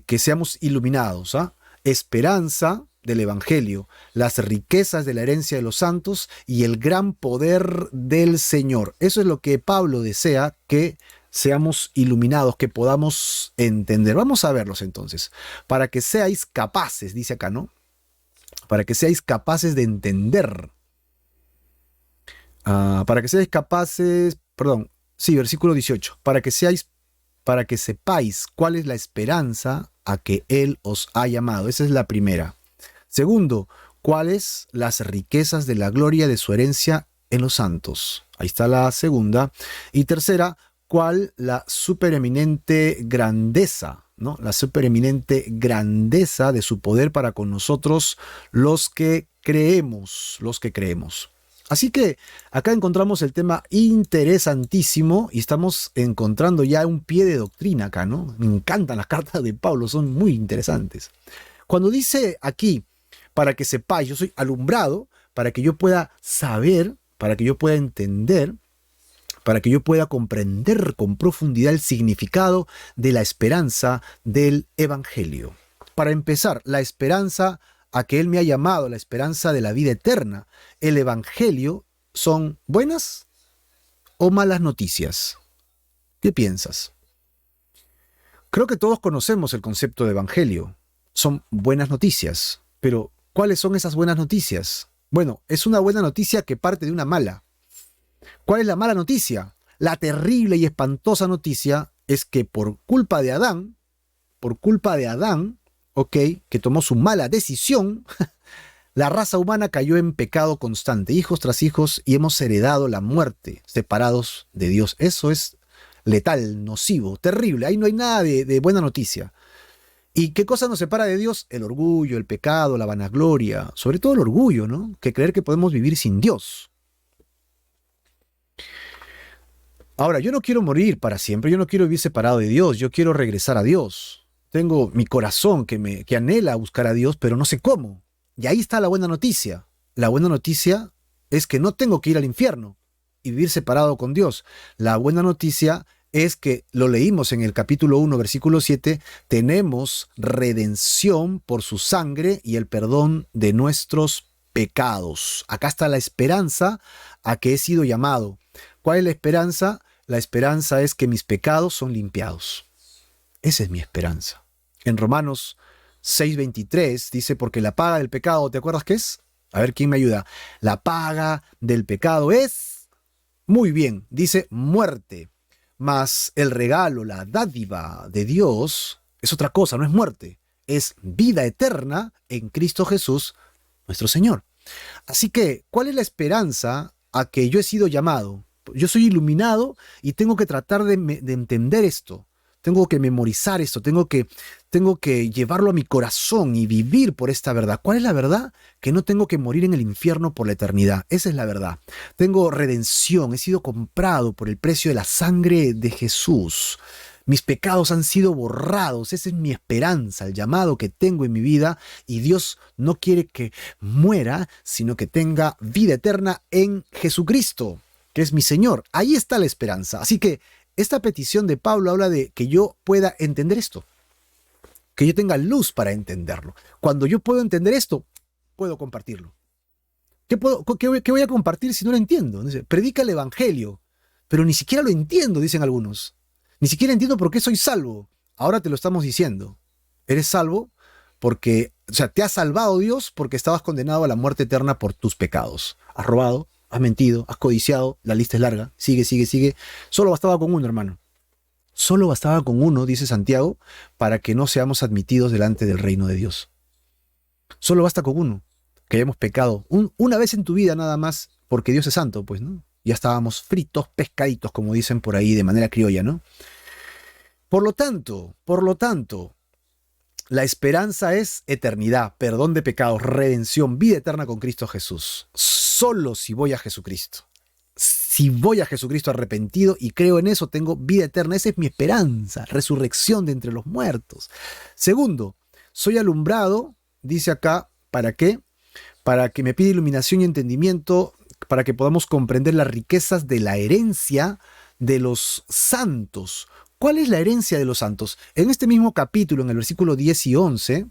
que seamos iluminados, ¿ah? Esperanza del Evangelio, las riquezas de la herencia de los santos y el gran poder del Señor. Eso es lo que Pablo desea, que seamos iluminados, que podamos entender. Vamos a verlos entonces. Para que seáis capaces, dice acá, ¿no? Para que seáis capaces de entender. Para que seáis capaces, perdón, sí, versículo 18. Para que sepáis cuál es la esperanza a que Él os ha llamado. Esa es la primera. Segundo, cuáles las riquezas de la gloria de su herencia en los santos. Ahí está la segunda. Y tercera, cuál la supereminente grandeza, ¿no? La supereminente grandeza de su poder para con nosotros los que creemos, Así que acá encontramos el tema interesantísimo y estamos encontrando ya un pie de doctrina acá, ¿no? Me encantan las cartas de Pablo, son muy interesantes. Cuando dice aquí, para que sepáis, yo soy alumbrado, para que yo pueda saber, para que yo pueda entender, para que yo pueda comprender con profundidad el significado de la esperanza del Evangelio. Para empezar, la esperanza a que Él me ha llamado, la esperanza de la vida eterna. El Evangelio, ¿son buenas o malas noticias? ¿Qué piensas? Creo que todos conocemos el concepto de Evangelio. Son buenas noticias, pero ¿cuáles son esas buenas noticias? Bueno, es una buena noticia que parte de una mala. ¿Cuál es la mala noticia? La terrible y espantosa noticia es que por culpa de Adán, ok, que tomó su mala decisión, la raza humana cayó en pecado constante, hijos tras hijos, y hemos heredado la muerte, separados de Dios. Eso es letal, nocivo, terrible. Ahí no hay nada de buena noticia. ¿Y qué cosa nos separa de Dios? El orgullo, el pecado, la vanagloria, sobre todo el orgullo, ¿no? Que creer que podemos vivir sin Dios. Ahora, yo no quiero morir para siempre, yo no quiero vivir separado de Dios, yo quiero regresar a Dios. Tengo mi corazón que anhela buscar a Dios, pero no sé cómo. Y ahí está la buena noticia. La buena noticia es que no tengo que ir al infierno y vivir separado con Dios. La buena noticia es que, lo leímos en el capítulo 1, versículo 7, tenemos redención por su sangre y el perdón de nuestros pecados. Acá está la esperanza a que he sido llamado. ¿Cuál es la esperanza? La esperanza es que mis pecados son limpiados. Esa es mi esperanza. En Romanos 6:23 dice, porque la paga del pecado, ¿te acuerdas qué es? A ver, ¿quién me ayuda? La paga del pecado es, muy bien, dice muerte. Mas el regalo, la dádiva de Dios es otra cosa, no es muerte. Es vida eterna en Cristo Jesús, nuestro Señor. Así que, ¿cuál es la esperanza a que yo he sido llamado? Yo soy iluminado y tengo que tratar de entender esto. Tengo que memorizar esto, tengo que llevarlo a mi corazón y vivir por esta verdad. ¿Cuál es la verdad? Que no tengo que morir en el infierno por la eternidad. Esa es la verdad. Tengo redención, he sido comprado por el precio de la sangre de Jesús. Mis pecados han sido borrados, esa es mi esperanza, el llamado que tengo en mi vida, y Dios no quiere que muera, sino que tenga vida eterna en Jesucristo, que es mi Señor. Ahí está la esperanza. Así que esta petición de Pablo habla de que yo pueda entender esto, que yo tenga luz para entenderlo. Cuando yo puedo entender esto, puedo compartirlo. ¿Qué voy a compartir si no lo entiendo? Dice, predica el evangelio, pero ni siquiera lo entiendo, dicen algunos. Ni siquiera entiendo por qué soy salvo. Ahora te lo estamos diciendo. Eres salvo porque, o sea, te ha salvado Dios porque estabas condenado a la muerte eterna por tus pecados. Has robado, has mentido, has codiciado, la lista es larga, sigue. Solo bastaba con uno, hermano. Solo bastaba con uno, dice Santiago, para que no seamos admitidos delante del reino de Dios. Solo basta con uno, que hayamos pecado una vez en tu vida nada más, porque Dios es santo, pues, ¿no? Ya estábamos fritos, pescaditos, como dicen por ahí de manera criolla, ¿no? Por lo tanto, la esperanza es eternidad, perdón de pecados, redención, vida eterna con Cristo Jesús. Solo si voy a Jesucristo. Si voy a Jesucristo arrepentido y creo en eso, tengo vida eterna. Esa es mi esperanza, resurrección de entre los muertos. Segundo, soy alumbrado, dice acá, ¿para qué? Para que me pida iluminación y entendimiento, para que podamos comprender las riquezas de la herencia de los santos. ¿Cuál es la herencia de los santos? En este mismo capítulo, en el versículo 10 y 11,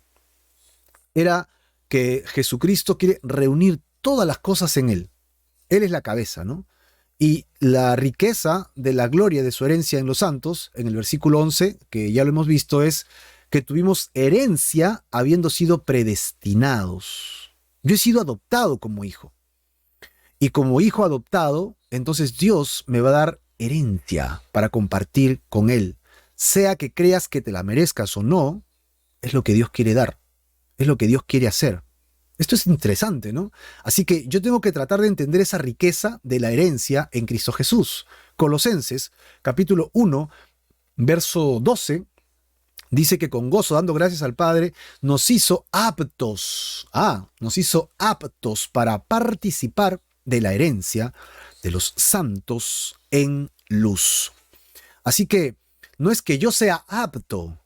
era que Jesucristo quiere reunir todas las cosas en Él. Él es la cabeza, ¿no? Y la riqueza de la gloria de su herencia en los santos, en el versículo 11, que ya lo hemos visto, es que tuvimos herencia habiendo sido predestinados. Yo he sido adoptado como hijo. Y como hijo adoptado, entonces Dios me va a dar herencia para compartir con Él. Sea que creas que te la merezcas o no, es lo que Dios quiere dar. Es lo que Dios quiere hacer. Esto es interesante, ¿no? Así que yo tengo que tratar de entender esa riqueza de la herencia en Cristo Jesús. Colosenses, capítulo 1, verso 12, dice que con gozo, dando gracias al Padre, nos hizo aptos para participar de la herencia de los santos en luz. Así que no es que yo sea apto,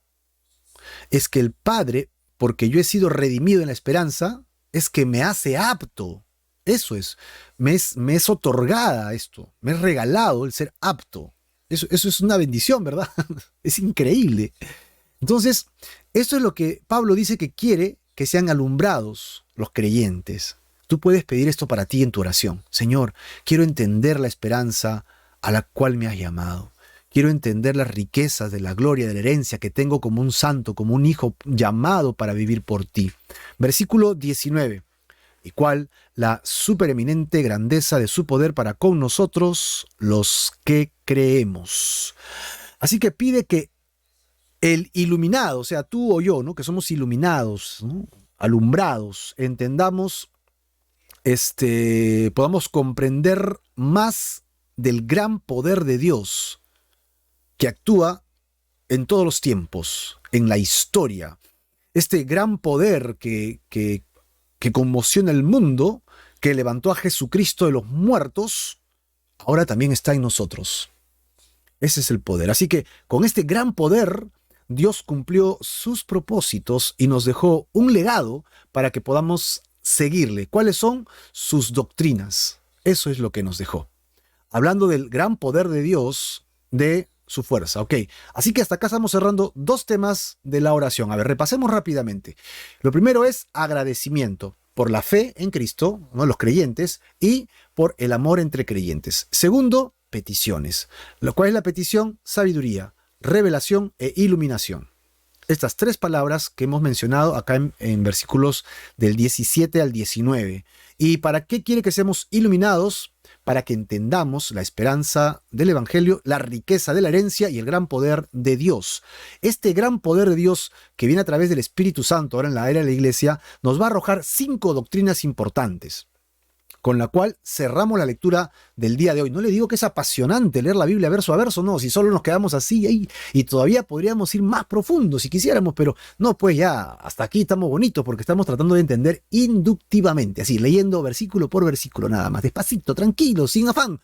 es que el Padre, porque yo he sido redimido en la esperanza, es que me hace apto. Eso es, me es otorgada esto, me es regalado el ser apto. Eso es una bendición, ¿verdad? Es increíble. Entonces, esto es lo que Pablo dice que quiere que sean alumbrados los creyentes. Tú puedes pedir esto para ti en tu oración. Señor, quiero entender la esperanza a la cual me has llamado. Quiero entender las riquezas de la gloria, de la herencia que tengo como un santo, como un hijo llamado para vivir por ti. Versículo 19. ¿Y cuál? La supereminente grandeza de su poder para con nosotros, los que creemos. Así que pide que el iluminado, o sea, tú o yo, ¿no? Que somos iluminados, ¿no? Alumbrados, entendamos, podamos comprender más del gran poder de Dios que actúa en todos los tiempos, en la historia. Este gran poder que conmociona el mundo, que levantó a Jesucristo de los muertos, ahora también está en nosotros. Ese es el poder. Así que con este gran poder, Dios cumplió sus propósitos y nos dejó un legado para que podamos seguirle. ¿Cuáles son sus doctrinas? Eso es lo que nos dejó. Hablando del gran poder de Dios, de su fuerza. Ok, así que hasta acá estamos cerrando dos temas de la oración. A ver, repasemos rápidamente. Lo primero es agradecimiento por la fe en Cristo, ¿no? Los creyentes, y por el amor entre creyentes. Segundo, peticiones. ¿Cuál es la petición? Sabiduría, revelación e iluminación. Estas tres palabras que hemos mencionado acá en versículos del 17 al 19. ¿Y para qué quiere que seamos iluminados? Para que entendamos la esperanza del Evangelio, la riqueza de la herencia y el gran poder de Dios. Este gran poder de Dios que viene a través del Espíritu Santo ahora en la era de la Iglesia nos va a arrojar 5 doctrinas importantes, con la cual cerramos la lectura del día de hoy. No le digo que es apasionante leer la Biblia verso a verso, no, si solo nos quedamos así ahí, y todavía podríamos ir más profundo si quisiéramos, pero no, pues ya hasta aquí estamos bonitos porque estamos tratando de entender inductivamente, así, leyendo versículo por versículo nada más, despacito, tranquilo, sin afán,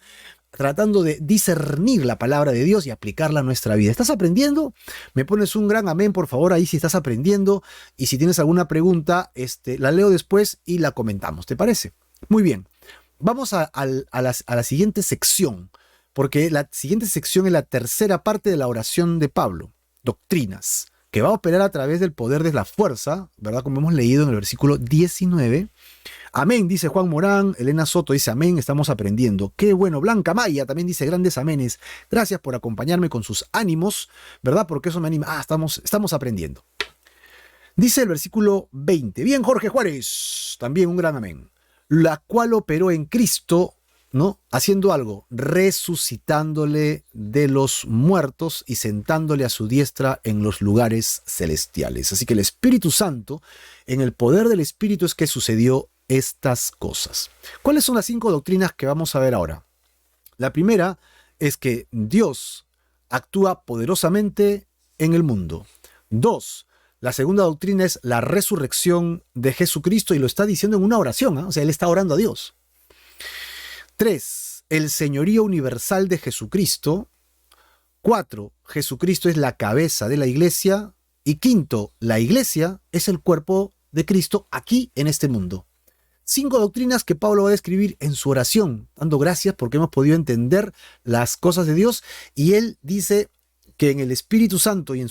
tratando de discernir la palabra de Dios y aplicarla a nuestra vida. ¿Estás aprendiendo? Me pones un gran amén, por favor, ahí si estás aprendiendo, y si tienes alguna pregunta, la leo después y la comentamos, ¿te parece? Muy bien, vamos a la siguiente sección, porque la siguiente sección es la tercera parte de la oración de Pablo, doctrinas, que va a operar a través del poder de la fuerza, ¿verdad? Como hemos leído en el versículo 19. Amén, dice Juan Morán. Elena Soto dice amén, estamos aprendiendo. Qué bueno. Blanca Maya también dice grandes amenes. Gracias por acompañarme con sus ánimos, ¿verdad? Porque eso me anima. Estamos aprendiendo. Dice el versículo 20. Bien, Jorge Juárez, también un gran amén. La cual operó en Cristo, ¿no? Haciendo algo, resucitándole de los muertos y sentándole a su diestra en los lugares celestiales. Así que el Espíritu Santo, en el poder del Espíritu es que sucedió estas cosas. ¿Cuáles son las 5 doctrinas que vamos a ver ahora? La primera es que Dios actúa poderosamente en el mundo. 2. La segunda doctrina es la resurrección de Jesucristo y lo está diciendo en una oración, ¿eh? O sea, él está orando a Dios. 3. El señorío universal de Jesucristo. 4. Jesucristo es la cabeza de la iglesia. Y 5. La iglesia es el cuerpo de Cristo aquí en este mundo. 5 doctrinas que Pablo va a describir en su oración, dando gracias porque hemos podido entender las cosas de Dios, y él dice que en el Espíritu Santo y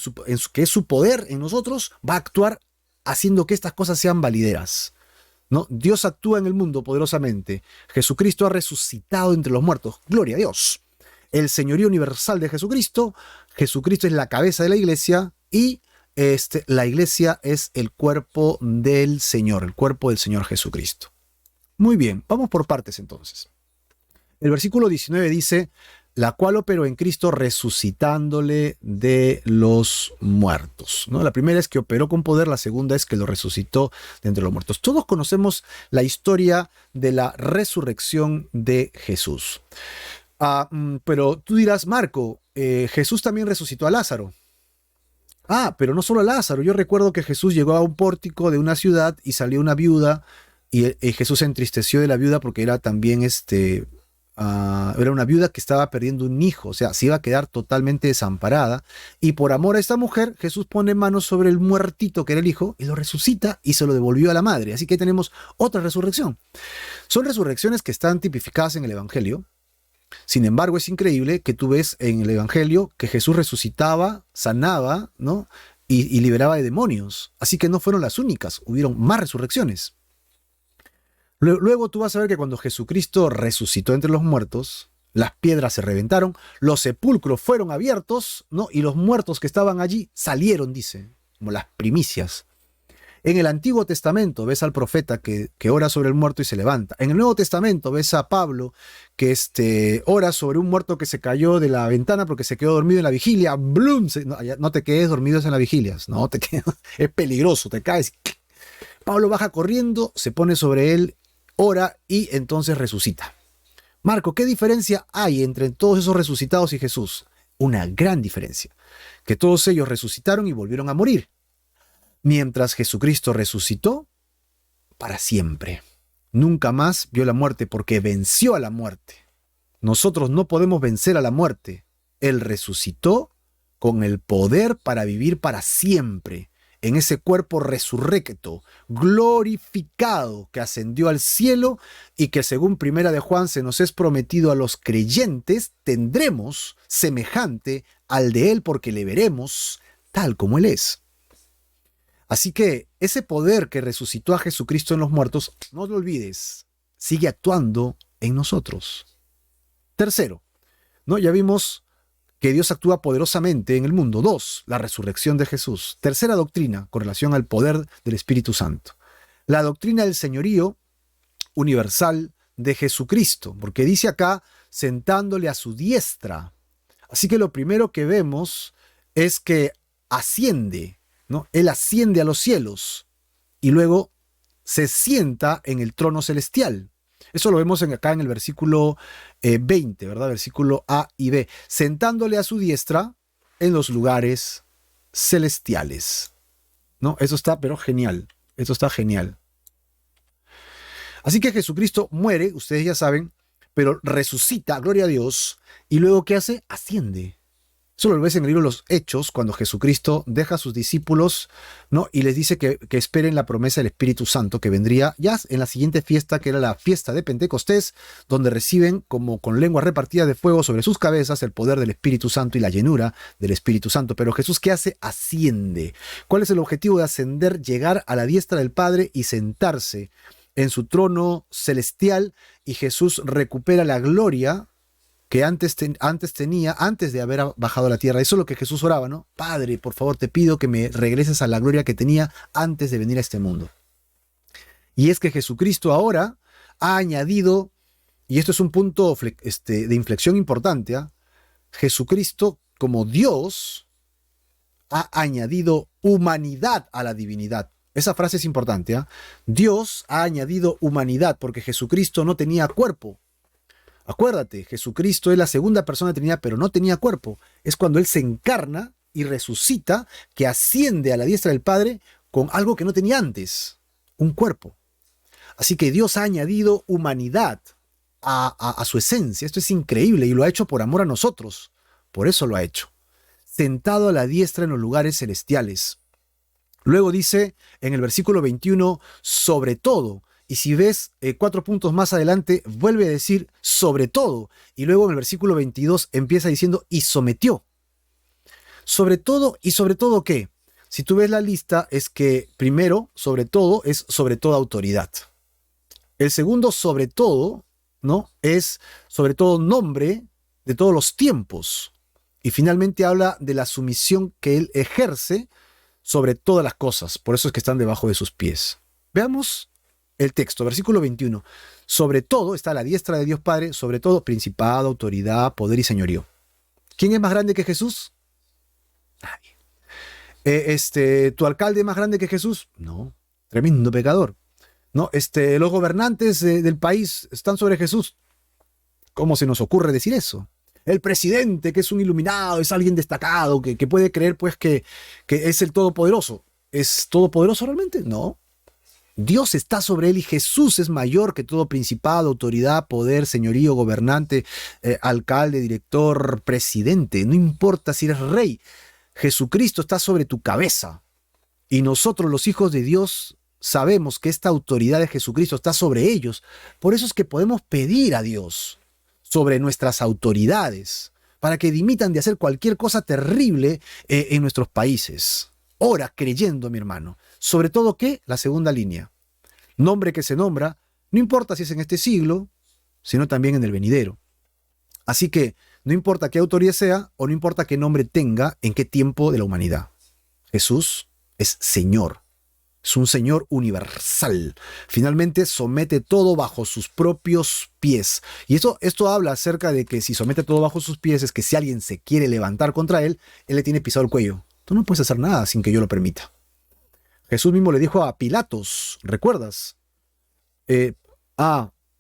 que es su poder en nosotros, va a actuar haciendo que estas cosas sean valideras, ¿no? Dios actúa en el mundo poderosamente. Jesucristo ha resucitado entre los muertos. Gloria a Dios. El señorío universal de Jesucristo. Jesucristo es la cabeza de la iglesia y la iglesia es el cuerpo del Señor, el cuerpo del Señor Jesucristo. Muy bien, vamos por partes entonces. El versículo 19 dice: la cual operó en Cristo resucitándole de los muertos, ¿no? La primera es que operó con poder, la segunda es que lo resucitó de entre los muertos. Todos conocemos la historia de la resurrección de Jesús. Pero tú dirás, Marco, Jesús también resucitó a Lázaro. Pero no solo a Lázaro. Yo recuerdo que Jesús llegó a un pórtico de una ciudad y salió una viuda y Jesús se entristeció de la viuda porque era también era una viuda que estaba perdiendo un hijo, o sea, se iba a quedar totalmente desamparada, y por amor a esta mujer, Jesús pone manos sobre el muertito que era el hijo y lo resucita y se lo devolvió a la madre. Así que tenemos otra resurrección. Son resurrecciones que están tipificadas en el Evangelio. Sin embargo, es increíble que tú ves en el Evangelio que Jesús resucitaba, sanaba, ¿no? y liberaba de demonios. Así que no fueron las únicas, hubieron más resurrecciones. Luego tú vas a ver que cuando Jesucristo resucitó entre los muertos, las piedras se reventaron, los sepulcros fueron abiertos, ¿no? Y los muertos que estaban allí salieron, dice, como las primicias. En el Antiguo Testamento ves al profeta que ora sobre el muerto y se levanta. En el Nuevo Testamento ves a Pablo que ora sobre un muerto que se cayó de la ventana porque se quedó dormido en la vigilia. ¡Blum! No te quedes dormido en las vigilias. No, es peligroso, te caes. Pablo baja corriendo, se pone sobre él, ora y entonces resucita. Marco, ¿qué diferencia hay entre todos esos resucitados y Jesús? Una gran diferencia. Que todos ellos resucitaron y volvieron a morir. Mientras Jesucristo resucitó para siempre. Nunca más vio la muerte porque venció a la muerte. Nosotros no podemos vencer a la muerte. Él resucitó con el poder para vivir para siempre, en ese cuerpo resurrecto, glorificado, que ascendió al cielo y que según Primera de Juan se nos es prometido a los creyentes, tendremos semejante al de Él porque le veremos tal como Él es. Así que ese poder que resucitó a Jesucristo en los muertos, no lo olvides, sigue actuando en nosotros. Tercero, ¿no? Ya vimos que Dios actúa poderosamente en el mundo. 2, la resurrección de Jesús. Tercera doctrina con relación al poder del Espíritu Santo. La doctrina del señorío universal de Jesucristo, porque dice acá, sentándole a su diestra. Así que lo primero que vemos es que asciende, ¿no? Él asciende a los cielos y luego se sienta en el trono celestial. Eso lo vemos acá en el versículo 20, ¿verdad? Versículo A y B. Sentándole a su diestra en los lugares celestiales. ¿No? Eso está, pero genial. Eso está genial. Así que Jesucristo muere, ustedes ya saben, pero resucita, gloria a Dios, y luego ¿qué hace? Asciende. Eso lo ves en el libro de los Hechos, cuando Jesucristo deja a sus discípulos, ¿no? Y les dice que esperen la promesa del Espíritu Santo, que vendría ya en la siguiente fiesta, que era la fiesta de Pentecostés, donde reciben como con lenguas repartidas de fuego sobre sus cabezas el poder del Espíritu Santo y la llenura del Espíritu Santo. Pero Jesús, ¿qué hace? Asciende. ¿Cuál es el objetivo de ascender? Llegar a la diestra del Padre y sentarse en su trono celestial, y Jesús recupera la gloria que antes tenía, antes de haber bajado a la tierra. Eso es lo que Jesús oraba, ¿no? Padre, por favor, te pido que me regreses a la gloria que tenía antes de venir a este mundo. Y es que Jesucristo ahora ha añadido, y esto es un punto de inflexión importante, ¿eh? Jesucristo, como Dios, ha añadido humanidad a la divinidad. Esa frase es importante, ¿eh? Dios ha añadido humanidad, porque Jesucristo no tenía cuerpo. Acuérdate, Jesucristo es la segunda persona de Trinidad, pero no tenía cuerpo. Es cuando Él se encarna y resucita, que asciende a la diestra del Padre con algo que no tenía antes, un cuerpo. Así que Dios ha añadido humanidad a su esencia. Esto es increíble y lo ha hecho por amor a nosotros. Por eso lo ha hecho. Sentado a la diestra en los lugares celestiales. Luego dice en el versículo 21, sobre todo. Y si ves 4 puntos más adelante, vuelve a decir sobre todo. Y luego en el versículo 22 empieza diciendo y sometió. Sobre todo, ¿y sobre todo qué? Si tú ves la lista, es que primero, sobre todo, es sobre toda autoridad. El segundo, sobre todo, ¿no? Es sobre todo nombre de todos los tiempos. Y finalmente habla de la sumisión que Él ejerce sobre todas las cosas. Por eso es que están debajo de sus pies. Veamos el texto, versículo 21. Sobre todo está a la diestra de Dios Padre, sobre todo principado, autoridad, poder y señorío. ¿Quién es más grande que Jesús? Nadie. ¿Tu alcalde es más grande que Jesús? No, tremendo pecador. No, los gobernantes del país están sobre Jesús. ¿Cómo se nos ocurre decir eso? El presidente, que es un iluminado, es alguien destacado, que puede creer pues que es el todopoderoso. ¿Es todopoderoso realmente? No. Dios está sobre él y Jesús es mayor que todo principado, autoridad, poder, señorío, gobernante, alcalde, director, presidente. No importa si eres rey. Jesucristo está sobre tu cabeza. Y nosotros, los hijos de Dios, sabemos que esta autoridad de Jesucristo está sobre ellos. Por eso es que podemos pedir a Dios sobre nuestras autoridades, para que dimitan de hacer cualquier cosa terrible en nuestros países. Ora creyendo, mi hermano. Sobre todo, ¿qué? La segunda línea. Nombre que se nombra, no importa si es en este siglo, sino también en el venidero. Así que no importa qué autoridad sea o no importa qué nombre tenga en qué tiempo de la humanidad. Jesús es Señor. Es un Señor universal. Finalmente somete todo bajo sus propios pies. Y esto habla acerca de que si somete todo bajo sus pies es que si alguien se quiere levantar contra él le tiene pisado el cuello. Tú no puedes hacer nada sin que yo lo permita. Jesús mismo le dijo a Pilatos, ¿recuerdas?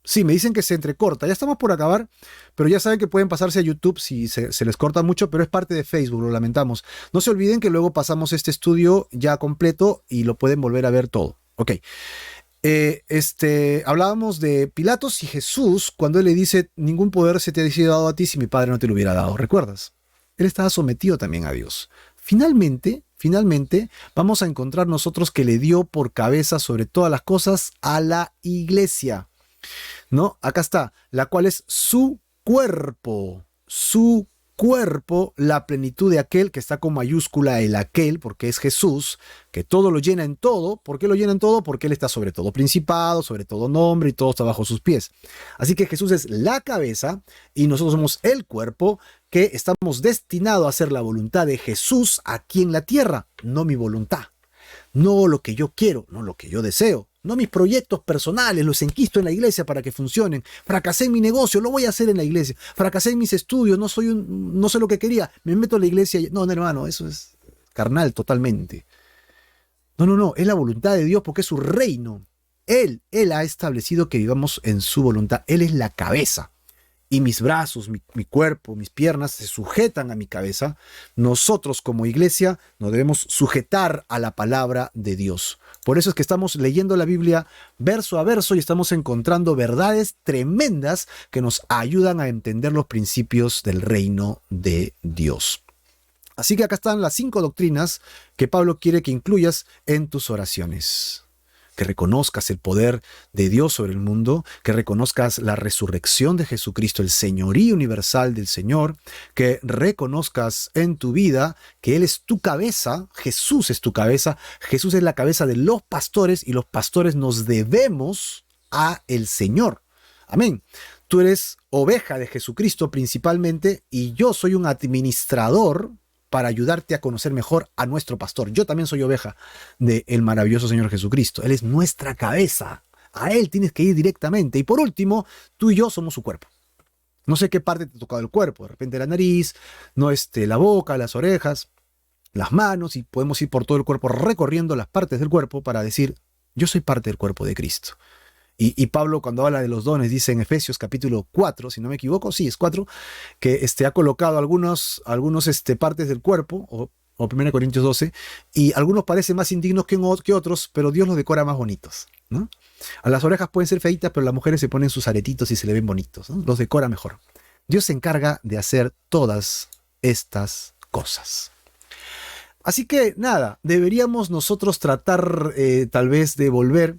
Sí, me dicen que se entrecorta. Ya estamos por acabar, pero ya saben que pueden pasarse a YouTube si se les corta mucho, pero es parte de Facebook, lo lamentamos. No se olviden que luego pasamos este estudio ya completo y lo pueden volver a ver todo. Ok. Hablábamos de Pilatos y Jesús cuando él le dice, ningún poder se te ha sido dado a ti si mi padre no te lo hubiera dado. ¿Recuerdas? Él estaba sometido también a Dios. Finalmente, vamos a encontrar nosotros que le dio por cabeza sobre todas las cosas a la iglesia. ¿No? Acá está, la cual es su cuerpo, la plenitud de aquel, que está con mayúscula el aquel, porque es Jesús, que todo lo llena en todo. ¿Por qué lo llena en todo? Porque Él está sobre todo principado, sobre todo nombre, y todo está bajo sus pies. Así que Jesús es la cabeza y nosotros somos el cuerpo, que estamos destinados a hacer la voluntad de Jesús aquí en la tierra, no mi voluntad. No lo que yo quiero, no lo que yo deseo, no mis proyectos personales, los enquisto en la iglesia para que funcionen. Fracasé en mi negocio, lo voy a hacer en la iglesia. Fracasé en mis estudios, no sé lo que quería, me meto en la iglesia. No, hermano, eso es carnal totalmente. No, es la voluntad de Dios porque es su reino. Él ha establecido que vivamos en su voluntad. Él es la cabeza. Y mis brazos, mi cuerpo, mis piernas se sujetan a mi cabeza. Nosotros como iglesia nos debemos sujetar a la palabra de Dios. Por eso es que estamos leyendo la Biblia verso a verso y estamos encontrando verdades tremendas que nos ayudan a entender los principios del reino de Dios. Así que acá están las 5 doctrinas que Pablo quiere que incluyas en tus oraciones. Que reconozcas el poder de Dios sobre el mundo, que reconozcas la resurrección de Jesucristo, el señorío universal del Señor, que reconozcas en tu vida que Él es tu cabeza, Jesús es tu cabeza, Jesús es la cabeza de los pastores y los pastores nos debemos a el Señor. Amén. Tú eres oveja de Jesucristo principalmente y yo soy un administrador para ayudarte a conocer mejor a nuestro pastor. Yo también soy oveja del maravilloso Señor Jesucristo. Él es nuestra cabeza. A Él tienes que ir directamente. Y por último, tú y yo somos su cuerpo. No sé qué parte te ha tocado el cuerpo. De repente la nariz, la boca, las orejas, las manos. Y podemos ir por todo el cuerpo recorriendo las partes del cuerpo para decir, yo soy parte del cuerpo de Cristo. Y Pablo cuando habla de los dones dice en Efesios capítulo 4, si no me equivoco, sí, es 4, que ha colocado algunos partes del cuerpo, o 1 Corintios 12, y algunos parecen más indignos que otros, pero Dios los decora más bonitos, ¿no? A las orejas pueden ser feitas, pero las mujeres se ponen sus aretitos y se le ven bonitos, ¿no? Los decora mejor. Dios se encarga de hacer todas estas cosas. Así que nada, deberíamos nosotros tratar tal vez de volver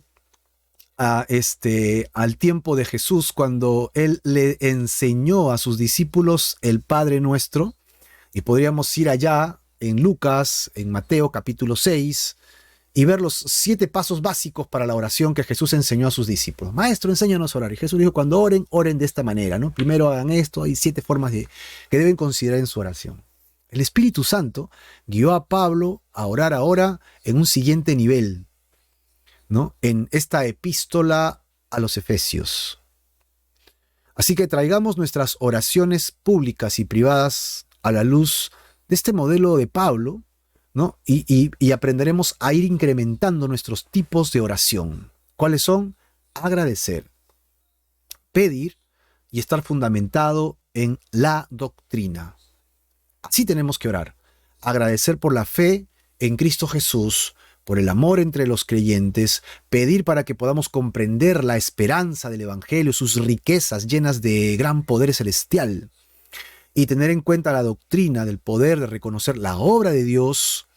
al tiempo de Jesús cuando Él le enseñó a sus discípulos el Padre Nuestro, y podríamos ir allá en Lucas, en Mateo capítulo 6 y ver los 7 pasos básicos para la oración que Jesús enseñó a sus discípulos. Maestro, enséñanos a orar. Y Jesús dijo, cuando oren de esta manera, ¿no? Primero hagan esto, hay 7 formas que deben considerar en su oración. El Espíritu Santo guió a Pablo a orar ahora en un siguiente nivel, ¿no? En esta epístola a los Efesios. Así que traigamos nuestras oraciones públicas y privadas a la luz de este modelo de Pablo, ¿no? Y aprenderemos a ir incrementando nuestros tipos de oración. ¿Cuáles son? Agradecer, pedir y estar fundamentado en la doctrina. Así tenemos que orar. Agradecer por la fe en Cristo Jesús, por el amor entre los creyentes, pedir para que podamos comprender la esperanza del Evangelio, sus riquezas llenas de gran poder celestial, y tener en cuenta la doctrina del poder de reconocer la obra de Dios,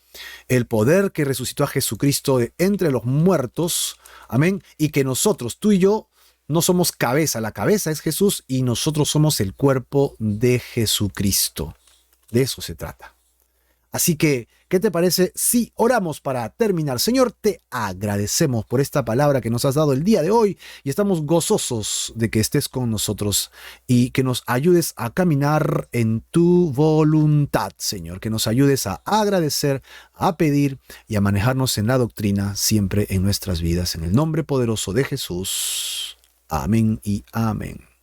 el poder que resucitó a Jesucristo de entre los muertos, amén, y que nosotros, tú y yo, no somos cabeza, la cabeza es Jesús y nosotros somos el cuerpo de Jesucristo. De eso se trata. Así que, ¿qué te parece si oramos para terminar? Señor, te agradecemos por esta palabra que nos has dado el día de hoy y estamos gozosos de que estés con nosotros y que nos ayudes a caminar en tu voluntad, Señor, que nos ayudes a agradecer, a pedir y a manejarnos en la doctrina siempre en nuestras vidas. En el nombre poderoso de Jesús. Amén y amén.